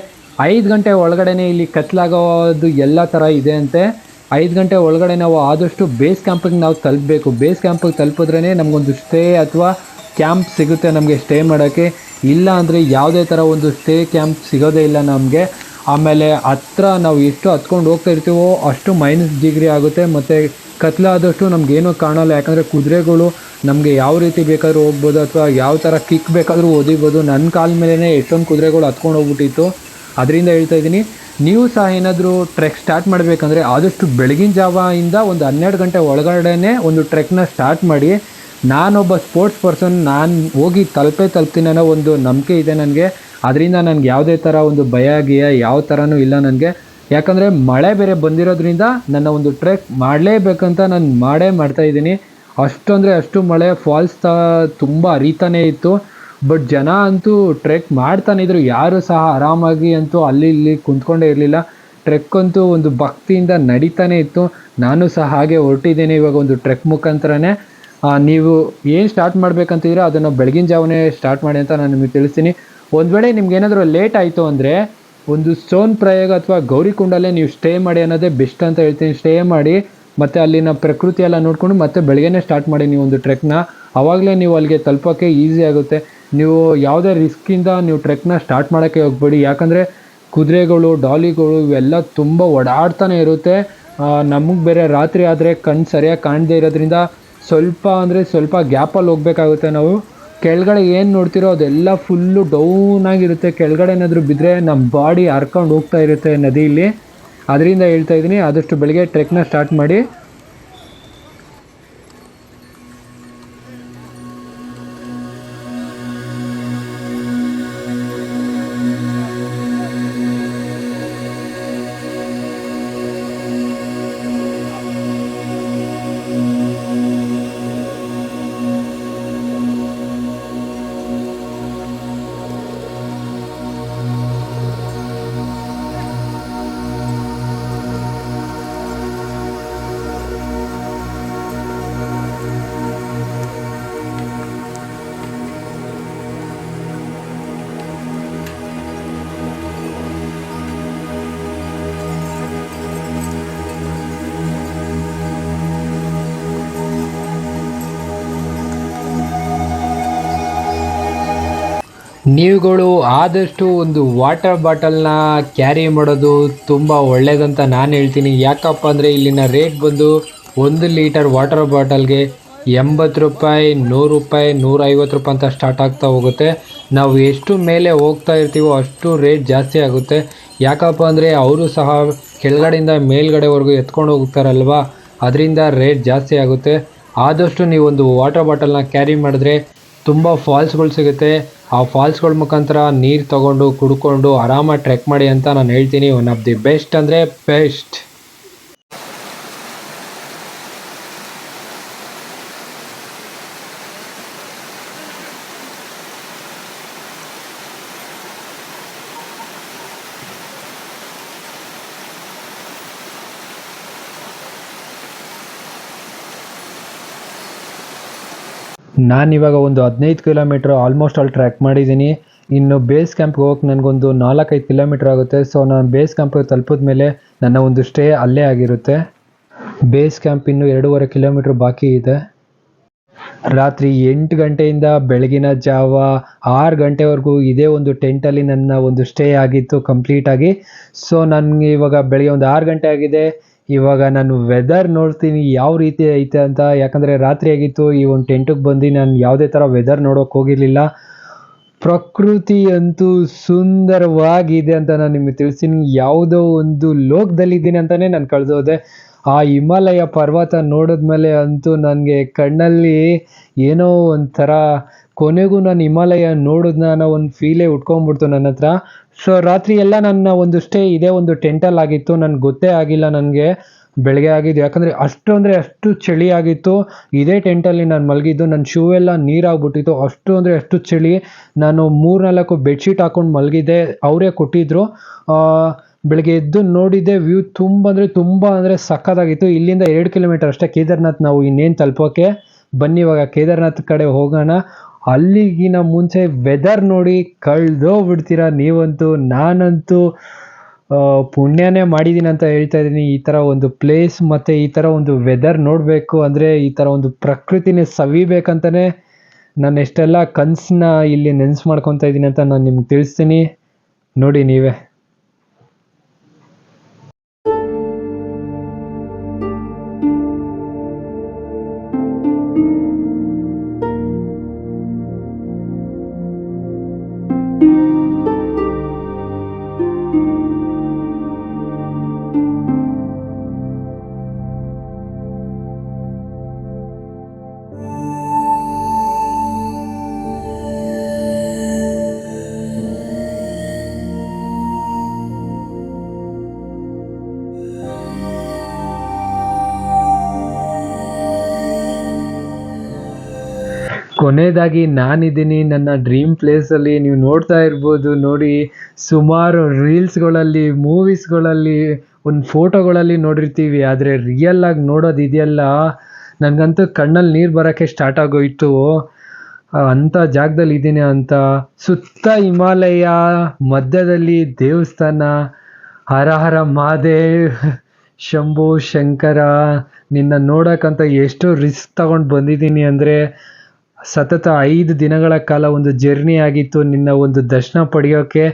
5 ಗಂಟೆ ಒಳಗಡೆ ಇಲ್ಲಿ ಕತ್ಲಾಗೋದು ಎಲ್ಲ ಥರ ಇದೆ ಅಂತೆ. 5 ಗಂಟೆ ಒಳಗಡೆ ನಾವು ಆದಷ್ಟು ಬೇಸ್ ಕ್ಯಾಂಪಿಗೆ ನಾವು ತಲುಪಬೇಕು. ಬೇಸ್ ಕ್ಯಾಂಪಿಗೆ ತಲುಪಿದ್ರೇ ನಮಗೊಂದು ಸ್ಟೇ ಅಥವಾ ಕ್ಯಾಂಪ್ ಸಿಗುತ್ತೆ ನಮಗೆ ಸ್ಟೇ ಮಾಡೋಕ್ಕೆ. ಇಲ್ಲ ಅಂದರೆ ಯಾವುದೇ ಥರ ಒಂದು ಸ್ಟೇ ಕ್ಯಾಂಪ್ ಸಿಗೋದೇ ಇಲ್ಲ ನಮಗೆ. ಆಮೇಲೆ ಹತ್ರ ನಾವು ಎಷ್ಟು ಹತ್ಕೊಂಡು ಹೋಗ್ತಾ ಇರ್ತೀವೋ ಅಷ್ಟು -ಡಿಗ್ರಿ ಆಗುತ್ತೆ. ಮತ್ತು ಕತ್ಲಾದಷ್ಟು ನಮಗೇನೂ ಕಾಣಲ್ಲ. ಯಾಕಂದರೆ ಕುದುರೆಗಳು ನಮಗೆ ಯಾವ ರೀತಿ ಬೇಕಾದರೂ ಹೋಗ್ಬೋದು ಅಥವಾ ಯಾವ ಥರ ಕಿಕ್ ಬೇಕಾದರೂ ಒದಿಬೋದು. ನನ್ನ ಕಾಲ ಮೇಲೇ ಎಷ್ಟೊಂದು ಕುದುರೆಗಳು ಹತ್ಕೊಂಡು ಹೋಗ್ಬಿಟ್ಟಿತ್ತು. ಅದರಿಂದ ಹೇಳ್ತಾ ಇದ್ದೀನಿ, ನೀವು ಸಹ ಏನಾದರೂ ಟ್ರೆಕ್ ಸ್ಟಾರ್ಟ್ ಮಾಡಬೇಕಂದ್ರೆ ಆದಷ್ಟು ಬೆಳಗಿನ ಜಾವದಿಂದ ಒಂದು 12 ಗಂಟೆ ಒಳಗಡೆ ಒಂದು ಟ್ರೆಕ್ನ ಸ್ಟಾರ್ಟ್ ಮಾಡಿ. ನಾನೊಬ್ಬ ಸ್ಪೋರ್ಟ್ಸ್ ಪರ್ಸನ್, ನಾನು ಹೋಗಿ ತಲುಪ್ತೀನಿ ಅನ್ನೋ ಒಂದು ನಂಬಿಕೆ ಇದೆ ನನಗೆ. ಅದರಿಂದ ನನಗೆ ಯಾವುದೇ ಥರ ಒಂದು ಭಯ ಗಿಯ ಯಾವ ಥರನೂ ಇಲ್ಲ ನನಗೆ. ಯಾಕಂದರೆ ಮಳೆ ಬೇರೆ ಬಂದಿರೋದ್ರಿಂದ ನನ್ನ ಒಂದು ಟ್ರೆಕ್ ಮಾಡಲೇಬೇಕಂತ ನಾನು ಮಾಡ್ತಾಯಿದ್ದೀನಿ. ಅಷ್ಟು ಅಂದರೆ ಅಷ್ಟು ಮಳೆ, ಫಾಲ್ಸ್ ತುಂಬ ಹರಿತಾನೇ ಇತ್ತು. ಬಟ್ ಜನ ಅಂತೂ ಟ್ರೆಕ್ ಮಾಡ್ತಾನೆ ಇದ್ರು. ಯಾರು ಸಹ ಆರಾಮಾಗಿ ಅಂತೂ ಅಲ್ಲಿ ಇಲ್ಲಿ ಕುಂತ್ಕೊಂಡೇ ಇರಲಿಲ್ಲ. ಟ್ರೆಕ್ ಅಂತೂ ಒಂದು ಭಕ್ತಿಯಿಂದ ನಡೀತಾನೆ ಇತ್ತು. ನಾನು ಸಹ ಹಾಗೆ ಹೊರಟಿದ್ದೇನೆ ಇವಾಗ ಒಂದು ಟ್ರೆಕ್ ಮುಖಾಂತರನೇ. ನೀವು ಏನು ಸ್ಟಾರ್ಟ್ ಮಾಡಬೇಕಂತಿದ್ರೆ ಅದನ್ನು ಬೆಳಗಿನ ಜಾವನೇ ಸ್ಟಾರ್ಟ್ ಮಾಡಿ ಅಂತ ನಾನು ನಿಮಗೆ ತಿಳಿಸ್ತೀನಿ. ಒಂದು ವೇಳೆ ನಿಮ್ಗೇನಾದರೂ ಲೇಟ್ ಆಯಿತು ಅಂದರೆ ಒಂದು ಸೋನ್ ಪ್ರಯಾಗ ಅಥವಾ ಗೌರಿಕುಂಡಲ್ಲೇ ನೀವು ಸ್ಟೇ ಮಾಡಿ ಅನ್ನೋದೇ ಬೆಸ್ಟ್ ಅಂತ ಹೇಳ್ತೀನಿ. ಸ್ಟೇ ಮಾಡಿ ಮತ್ತು ಅಲ್ಲಿನ ಪ್ರಕೃತಿ ಎಲ್ಲ ನೋಡಿಕೊಂಡು ಮತ್ತೆ ಬೆಳಗ್ಗೆನೇ ಸ್ಟಾರ್ಟ್ ಮಾಡಿ ನೀವು ಒಂದು ಟ್ರೆಕ್ನ. ಆವಾಗಲೇ ನೀವು ಅಲ್ಲಿಗೆ ತಲುಪೋಕ್ಕೆ ಈಸಿ ಆಗುತ್ತೆ. ನೀವು ಯಾವುದೇ ರಿಸ್ಕಿಂದ ನೀವು ಟ್ರೆಕ್ನ ಸ್ಟಾರ್ಟ್ ಮಾಡೋಕ್ಕೆ ಹೋಗಬೇಡಿ. ಯಾಕಂದರೆ ಕುದುರೆಗಳು, ಡಾಲಿಗಳು ಇವೆಲ್ಲ ತುಂಬ ಓಡಾಡ್ತಾನೆ ಇರುತ್ತೆ. ನಮಗೆ ಬೇರೆ ರಾತ್ರಿ ಆದರೆ ಕಣ್ಣು ಸರಿಯಾಗಿ ಕಾಣದೇ ಇರೋದ್ರಿಂದ ಸ್ವಲ್ಪ ಗ್ಯಾಪಲ್ಲಿ ಹೋಗಬೇಕಾಗುತ್ತೆ ನಾವು. ಕೆಳಗಡೆ ಏನು ನೋಡ್ತಿರೋ ಅದೆಲ್ಲ ಫುಲ್ಲು ಡೌನಾಗಿರುತ್ತೆ. ಕೆಳಗಡೆ ಏನಾದರೂ ಬಿದ್ದರೆ ನಮ್ಮ ಬಾಡಿ ಹರ್ಕೊಂಡು ಹೋಗ್ತಾ ಇರುತ್ತೆ ನದಿಯಲ್ಲಿ. ಅದರಿಂದ ಹೇಳ್ತಾ ಇದ್ದೀನಿ, ಆದಷ್ಟು ಬೆಳಗ್ಗೆ ಟ್ರೆಕ್ನ ಸ್ಟಾರ್ಟ್ ಮಾಡಿ. ನೀವುಗಳು ಆದಷ್ಟು ಒಂದು ವಾಟರ್ ಬಾಟಲ್ನ ಕ್ಯಾರಿ ಮಾಡೋದು ತುಂಬ ಒಳ್ಳೆಯದಂತ ನಾನು ಹೇಳ್ತೀನಿ. ಯಾಕಪ್ಪ ಅಂದರೆ ಇಲ್ಲಿನ ರೇಟ್ ಬಂದು 1 ಲೀಟರ್ ವಾಟರ್ ಬಾಟಲ್ಗೆ 80 ರೂಪಾಯಿ, 100 ರೂಪಾಯಿ, 150 ರೂಪಾಯಿ ಅಂತ ಸ್ಟಾರ್ಟ್ ಆಗ್ತಾ ಹೋಗುತ್ತೆ. ನಾವು ಎಷ್ಟು ಮೇಲೆ ಹೋಗ್ತಾ ಇರ್ತೀವೋ ಅಷ್ಟು ರೇಟ್ ಜಾಸ್ತಿ ಆಗುತ್ತೆ. ಯಾಕಪ್ಪ ಅಂದರೆ ಅವರು ಸಹ ಕೆಳಗಡೆಯಿಂದ ಮೇಲ್ಗಡೆವರೆಗೂ ಎತ್ಕೊಂಡು ಹೋಗ್ತಾರಲ್ವ, ಅದರಿಂದ ರೇಟ್ ಜಾಸ್ತಿ ಆಗುತ್ತೆ. ಆದಷ್ಟು ನೀವೊಂದು ವಾಟರ್ ಬಾಟಲ್ನ ಕ್ಯಾರಿ ಮಾಡಿದ್ರೆ ತುಂಬ ಫಾಲ್ಸ್ಗಳು ಸಿಗುತ್ತೆ. ಆ ಫಾಲ್ಸ್ಗಳ ಮುಖಾಂತರ ನೀರು ತಗೊಂಡು ಕುಡ್ಕೊಂಡು ಆರಾಮಾಗಿ ಟ್ರೆಕ್ ಮಾಡಿ ಅಂತ ನಾನು ಹೇಳ್ತೀನಿ. ಒನ್ ಆಫ್ ದಿ ಬೆಸ್ಟ್ ಅಂದರೆ ಬೆಸ್ಟ್. ನಾನಿವಾಗ ಒಂದು 15 ಕಿಲೋಮೀಟ್ರ್ ಆಲ್ಮೋಸ್ಟ್ ಅಲ್ಲಿ ಟ್ರ್ಯಾಕ್ ಮಾಡಿದ್ದೀನಿ. ಇನ್ನು ಬೇಸ್ ಕ್ಯಾಂಪ್ಗೆ ಹೋಗಕ್ಕೆ ನನಗೊಂದು 4-5 ಕಿಲೋಮೀಟ್ರ್ ಆಗುತ್ತೆ. ಸೊ ನಾನು ಬೇಸ್ ಕ್ಯಾಂಪಿಗೆ ತಲುಪಿದ ಮೇಲೆ ನನ್ನ ಒಂದು ಸ್ಟೇ ಅಲ್ಲೇ ಆಗಿರುತ್ತೆ. ಬೇಸ್ ಕ್ಯಾಂಪ್ ಇನ್ನು 2.5 ಕಿಲೋಮೀಟ್ರ್ ಬಾಕಿ ಇದೆ. ರಾತ್ರಿ 8 ಗಂಟೆಯಿಂದ ಬೆಳಗಿನ ಜಾವ 6 ಗಂಟೆವರೆಗೂ ಇದೇ ಒಂದು ಟೆಂಟಲ್ಲಿ ನನ್ನ ಒಂದು ಸ್ಟೇ ಆಗಿತ್ತು ಕಂಪ್ಲೀಟಾಗಿ. ಸೊ ನನಗೆ ಇವಾಗ ಬೆಳಗ್ಗೆ ಒಂದು 6 ಗಂಟೆ ಆಗಿದೆ. ಇವಾಗ ನಾನು ವೆದರ್ ನೋಡ್ತೀನಿ ಯಾವ ರೀತಿ ಐತೆ ಅಂತ. ಯಾಕಂದರೆ ರಾತ್ರಿ ಆಗಿತ್ತು, ಈ ಒಂದು ಟೆಂಟಿಗೆ ಬಂದು ನಾನು ಯಾವುದೇ ಥರ ವೆದರ್ ನೋಡೋಕೆ ಹೋಗಿರಲಿಲ್ಲ. ಪ್ರಕೃತಿ ಅಂತೂ ಸುಂದರವಾಗಿದೆ ಅಂತ ನಾನು ನಿಮಗೆ ತಿಳಿಸ್ತೀನಿ. ಯಾವುದೋ ಒಂದು ಲೋಕದಲ್ಲಿದ್ದೀನಿ ಅಂತಲೇ ನಾನು ಕಳೆದೋದೆ. ಆ ಹಿಮಾಲಯ ಪರ್ವತ ನೋಡಿದ್ಮೇಲೆ ಅಂತೂ ನನಗೆ ಕಣ್ಣಲ್ಲಿ ಏನೋ ಒಂಥರ ಕೊನೆಗೂ ನಾನು ಹಿಮಾಲಯ ನೋಡಿದ್ನ ಅನ್ನೋ ಒಂದು ಫೀಲೇ ಉಟ್ಕೊಂಡ್ಬಿಡ್ತು ನನ್ನ ಹತ್ರ. ಸೊ ರಾತ್ರಿ ಎಲ್ಲ ನನ್ನ ಒಂದು ಸ್ಟೇ ಇದೇ ಒಂದು ಟೆಂಟಲ್ಲಿ ಆಗಿತ್ತು. ನನಗೆ ಗೊತ್ತೇ ಆಗಿಲ್ಲ ನನಗೆ ಬೆಳಗ್ಗೆ ಆಗಿದ್ದು. ಯಾಕಂದರೆ ಅಷ್ಟು ಅಂದರೆ ಅಷ್ಟು ಚಳಿ ಆಗಿತ್ತು. ಇದೇ ಟೆಂಟಲ್ಲಿ ನಾನು ಮಲಗಿದ್ದು. ನನ್ನ ಶೂ ಎಲ್ಲ ನೀರಾಗ್ಬಿಟ್ಟಿತ್ತು. ಅಷ್ಟು ಅಂದರೆ ಅಷ್ಟು ಚಳಿ. ನಾನು 3-4 ಬೆಡ್ಶೀಟ್ ಹಾಕ್ಕೊಂಡು ಮಲಗಿದ್ದೆ. ಅವರೇ ಕೊಟ್ಟಿದ್ದರು. ಬೆಳಗ್ಗೆ ಎದ್ದು ನೋಡಿದ್ದೆ, ವ್ಯೂ ತುಂಬ ಅಂದರೆ ಸಕ್ಕತ್ತಾಗಿತ್ತು. ಇಲ್ಲಿಂದ 2 ಕಿಲೋಮೀಟರ್ ಅಷ್ಟೇ ಕೇದಾರ್ನಾಥ್ ನಾವು ಇನ್ನೇನು ತಲುಪೋಕ್ಕೆ. ಬನ್ನಿ ಇವಾಗ ಕೇದಾರ್ನಾಥ್ ಕಡೆ ಹೋಗೋಣ. ಅಲ್ಲಿಗಿನ ಮುಂಚೆ ವೆದರ್ ನೋಡಿ ಕಳೆದೋಗ್ಬಿಡ್ತೀರಾ ನೀವಂತೂ. ನಾನಂತೂ ಪುಣ್ಯನೇ ಮಾಡಿದ್ದೀನಿ ಅಂತ ಹೇಳ್ತಾ ಇದ್ದೀನಿ. ಈ ಥರ ಒಂದು ಪ್ಲೇಸ್ ಮತ್ತು ಈ ಥರ ಒಂದು ವೆದರ್ ನೋಡಬೇಕು ಅಂದರೆ, ಈ ಥರ ಒಂದು ಪ್ರಕೃತಿನೇ ಸವಿಬೇಕಂತಲೇ ನಾನು ಎಷ್ಟೆಲ್ಲ ಕನಸನ್ನ ಇಲ್ಲಿ ನೆನ್ಸು ಮಾಡ್ಕೊತಾ ಇದ್ದೀನಿ ಅಂತ ನಾನು ನಿಮ್ಗೆ ತಿಳಿಸ್ತೀನಿ. ನೋಡಿ ನೀವೇ. ಕೊನೆಯದಾಗಿ ನಾನಿದ್ದೀನಿ ನನ್ನ ಡ್ರೀಮ್ ಪ್ಲೇಸಲ್ಲಿ. ನೀವು ನೋಡ್ತಾ ಇರ್ಬೋದು ನೋಡಿ, ಸುಮಾರು ರೀಲ್ಸ್ಗಳಲ್ಲಿ, ಮೂವೀಸ್ಗಳಲ್ಲಿ, ಒಂದು ಫೋಟೋಗಳಲ್ಲಿ ನೋಡಿರ್ತೀವಿ. ಆದರೆ ರಿಯಲ್ಲಾಗಿ ನೋಡೋದಿದೆಯಲ್ಲ, ನನಗಂತೂ ಕಣ್ಣಲ್ಲಿ ನೀರು ಬರೋಕ್ಕೆ ಸ್ಟಾರ್ಟ್ ಆಗೋಯಿತು. ಅಂಥ ಜಾಗದಲ್ಲಿ ಇದ್ದೀನಿ ಅಂತ. ಸುತ್ತ ಹಿಮಾಲಯ, ಮಧ್ಯದಲ್ಲಿ ದೇವಸ್ಥಾನ, ಹರ ಹರ ಮಹಾದೇವ್, ಶಂಭೋ ಶಂಕರ. ನಿನ್ನ ನೋಡೋಕ್ಕಂತ ಎಷ್ಟು ರಿಸ್ಕ್ ತಗೊಂಡು ಬಂದಿದ್ದೀನಿ ಅಂದರೆ, ಸತತ 5 ದಿನಗಳ ಕಾಲ ಒಂದು ಜರ್ನಿ ಆಗಿತ್ತು ನಿನ್ನ ಒಂದು ದರ್ಶನ ಪಡೆಯೋಕ್ಕೆ.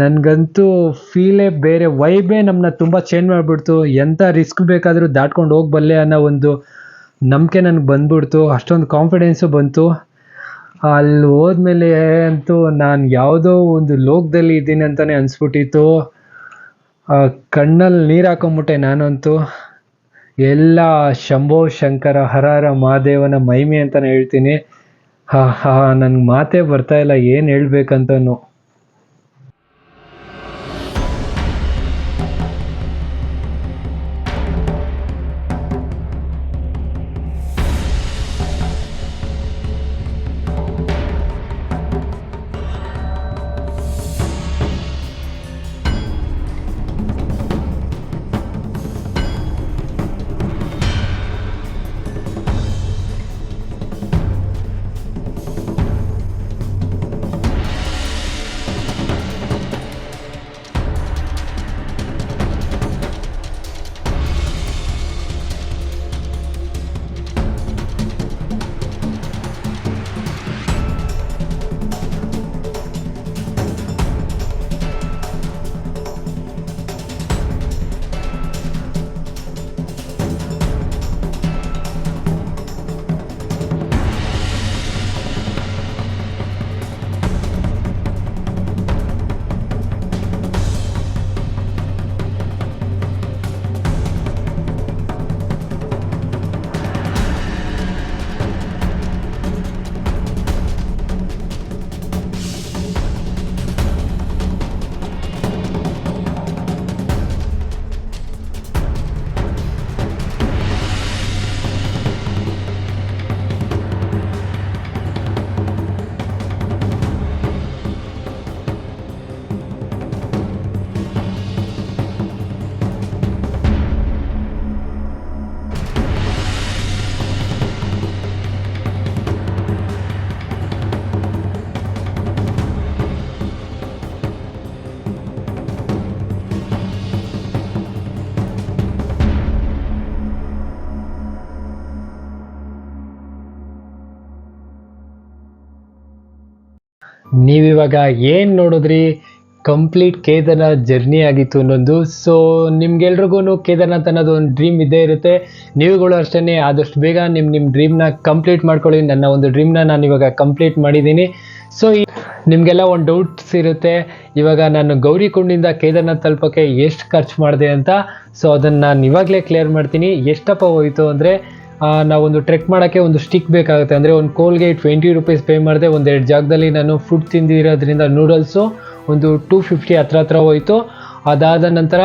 ನನಗಂತೂ ಫೀಲೇ ಬೇರೆ, ವೈಬೇ ನಮ್ಮನ್ನ ತುಂಬ ಚೇಂಜ್ ಮಾಡಿಬಿಡ್ತು. ಎಂಥ ರಿಸ್ಕ್ ಬೇಕಾದರೂ ದಾಟ್ಕೊಂಡು ಹೋಗಬಲ್ಲೆ ಅನ್ನೋ ಒಂದು ನಂಬಿಕೆ ನನಗೆ ಬಂದ್ಬಿಡ್ತು. ಅಷ್ಟೊಂದು ಕಾನ್ಫಿಡೆನ್ಸು ಬಂತು. ಅಲ್ಲಿ ಹೋದ್ಮೇಲೆ ಅಂತೂ ನಾನು ಯಾವುದೋ ಒಂದು ಲೋಕದಲ್ಲಿ ಇದ್ದೀನಿ ಅಂತಲೇ ಅನಿಸ್ಬಿಟ್ಟಿತ್ತು. ಕಣ್ಣಲ್ಲಿ ನೀರು ಹಾಕೊಂಬಿಟ್ಟೆ ನಾನಂತೂ. ಎಲ್ಲ ಶಂಭೋ ಶಂಕರ, ಹರ ಹರ ಮಹಾದೇವನ ಮಹಿಮೆ ಅಂತಲೇ ಹೇಳ್ತೀನಿ. ನನಗೆ ಮಾತೇ ಬರ್ತಾಯಿಲ್ಲ ಏನು ಹೇಳ್ಬೇಕಂತನೂ. ನೀವಿವಾಗ ಏನು ನೋಡಿದ್ರಿ, ಕಂಪ್ಲೀಟ್ ಕೇದಾರ್ನಾಥ್ ಜರ್ನಿ ಆಗಿತ್ತು ಅನ್ನೋದು. ಸೊ ನಿಮ್ಗೆಲ್ರಿಗೂ ಕೇದಾರ್ನಾಥ್ ಅನ್ನೋದು ಒಂದು ಡ್ರೀಮ್ ಇದ್ದೇ ಇರುತ್ತೆ. ನೀವುಗಳು ಅಷ್ಟೇ ಆದಷ್ಟು ಬೇಗ ನಿಮ್ಮ ಡ್ರೀಮ್ನ ಕಂಪ್ಲೀಟ್ ಮಾಡ್ಕೊಳ್ಳಿ. ನನ್ನ ಒಂದು ಡ್ರೀಮ್ನ ನಾನು ಇವಾಗ ಕಂಪ್ಲೀಟ್ ಮಾಡಿದ್ದೀನಿ. ಸೊ ನಿಮಗೆಲ್ಲ ಒಂದು ಡೌಟ್ಸ್ ಇರುತ್ತೆ, ಇವಾಗ ನಾನು ಗೌರಿಕುಂಡಿಂದ ಕೇದಾರ್ನಾಥ್ ತಲುಪೋಕ್ಕೆ ಎಷ್ಟು ಖರ್ಚು ಮಾಡಿದೆ ಅಂತ. ಸೊ ಅದನ್ನು ನಾನು ಇವಾಗಲೇ ಕ್ಲಿಯರ್ ಮಾಡ್ತೀನಿ. ಎಷ್ಟಪ್ಪ ಹೋಯಿತು ಅಂದರೆ, ನಾವೊಂದು ಟ್ರೆಕ್ ಮಾಡೋಕ್ಕೆ ಒಂದು ಸ್ಟಿಕ್ ಬೇಕಾಗುತ್ತೆ. ಅಂದರೆ ಒಂದು ಕೋಲ್ಗೆ 20 ರೂಪೀಸ್ ಪೇ ಮಾಡಿದೆ. ಒಂದೆರಡು ಜಾಗದಲ್ಲಿ ನಾನು ಫುಡ್ ತಿಂದಿರೋದ್ರಿಂದ ನೂಡಲ್ಸು ಒಂದು 250 ಹತ್ರ ಹೋಯಿತು. ಅದಾದ ನಂತರ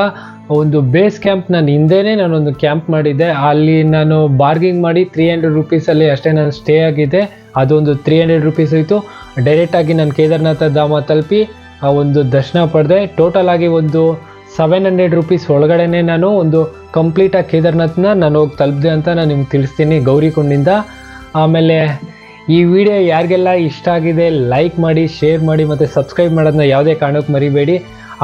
ಒಂದು ಬೇಸ್ ಕ್ಯಾಂಪ್ ನಾನು ಹಿಂದೆನೇ ನಾನೊಂದು ಕ್ಯಾಂಪ್ ಮಾಡಿದ್ದೆ. ಅಲ್ಲಿ ನಾನು ಬಾರ್ಗಿಂಗ್ ಮಾಡಿ 300 ರೂಪೀಸಲ್ಲಿ ಅಷ್ಟೇ ನಾನು ಸ್ಟೇ ಆಗಿದ್ದೆ. ಅದೊಂದು 300 ರೂಪೀಸ್ ಹೋಯಿತು. ಡೈರೆಕ್ಟಾಗಿ ನಾನು ಕೇದಾರ್ನಾಥ ಧಾಮ ತಲುಪಿ ಆ ಒಂದು ದರ್ಶನ ಪಡೆದೆ. ಟೋಟಲ್ ಆಗಿ ಒಂದು 700 ರೂಪೀಸ್ ಒಳಗಡೆನೆ ನಾನು ಒಂದು ಕಂಪ್ಲೀಟಾಗಿ ಕೇದಾರ್ನಾಥ್ನ ನಾನು ಹೋಗಿ ತಲುಪಿದೆ ಅಂತ ನಾನು ನಿಮ್ಗೆ ತಿಳಿಸ್ತೀನಿ ಗೌರಿಕುಂಡಿಂದ. ಆಮೇಲೆ ಈ ವಿಡಿಯೋ ಯಾರಿಗೆಲ್ಲ ಇಷ್ಟ ಆಗಿದೆ ಲೈಕ್ ಮಾಡಿ, ಶೇರ್ ಮಾಡಿ ಮತ್ತು ಸಬ್ಸ್ಕ್ರೈಬ್ ಮಾಡೋದನ್ನ ಯಾವುದೇ ಕಾರಣಕ್ಕೆ ಮರಿಬೇಡಿ.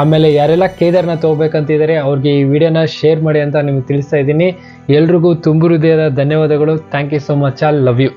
ಆಮೇಲೆ ಯಾರೆಲ್ಲ ಕೇದಾರ್ನಾಥ್ ಹೋಗ್ಬೇಕಂತಿದ್ದಾರೆ ಅವ್ರಿಗೆ ಈ ವಿಡಿಯೋನ ಶೇರ್ ಮಾಡಿ ಅಂತ ನಿಮ್ಗೆ ತಿಳಿಸ್ತಾ ಇದ್ದೀನಿ. ಎಲ್ರಿಗೂ ತುಂಬ ಹೃದಯದ ಧನ್ಯವಾದಗಳು. Thank you so much. I love you.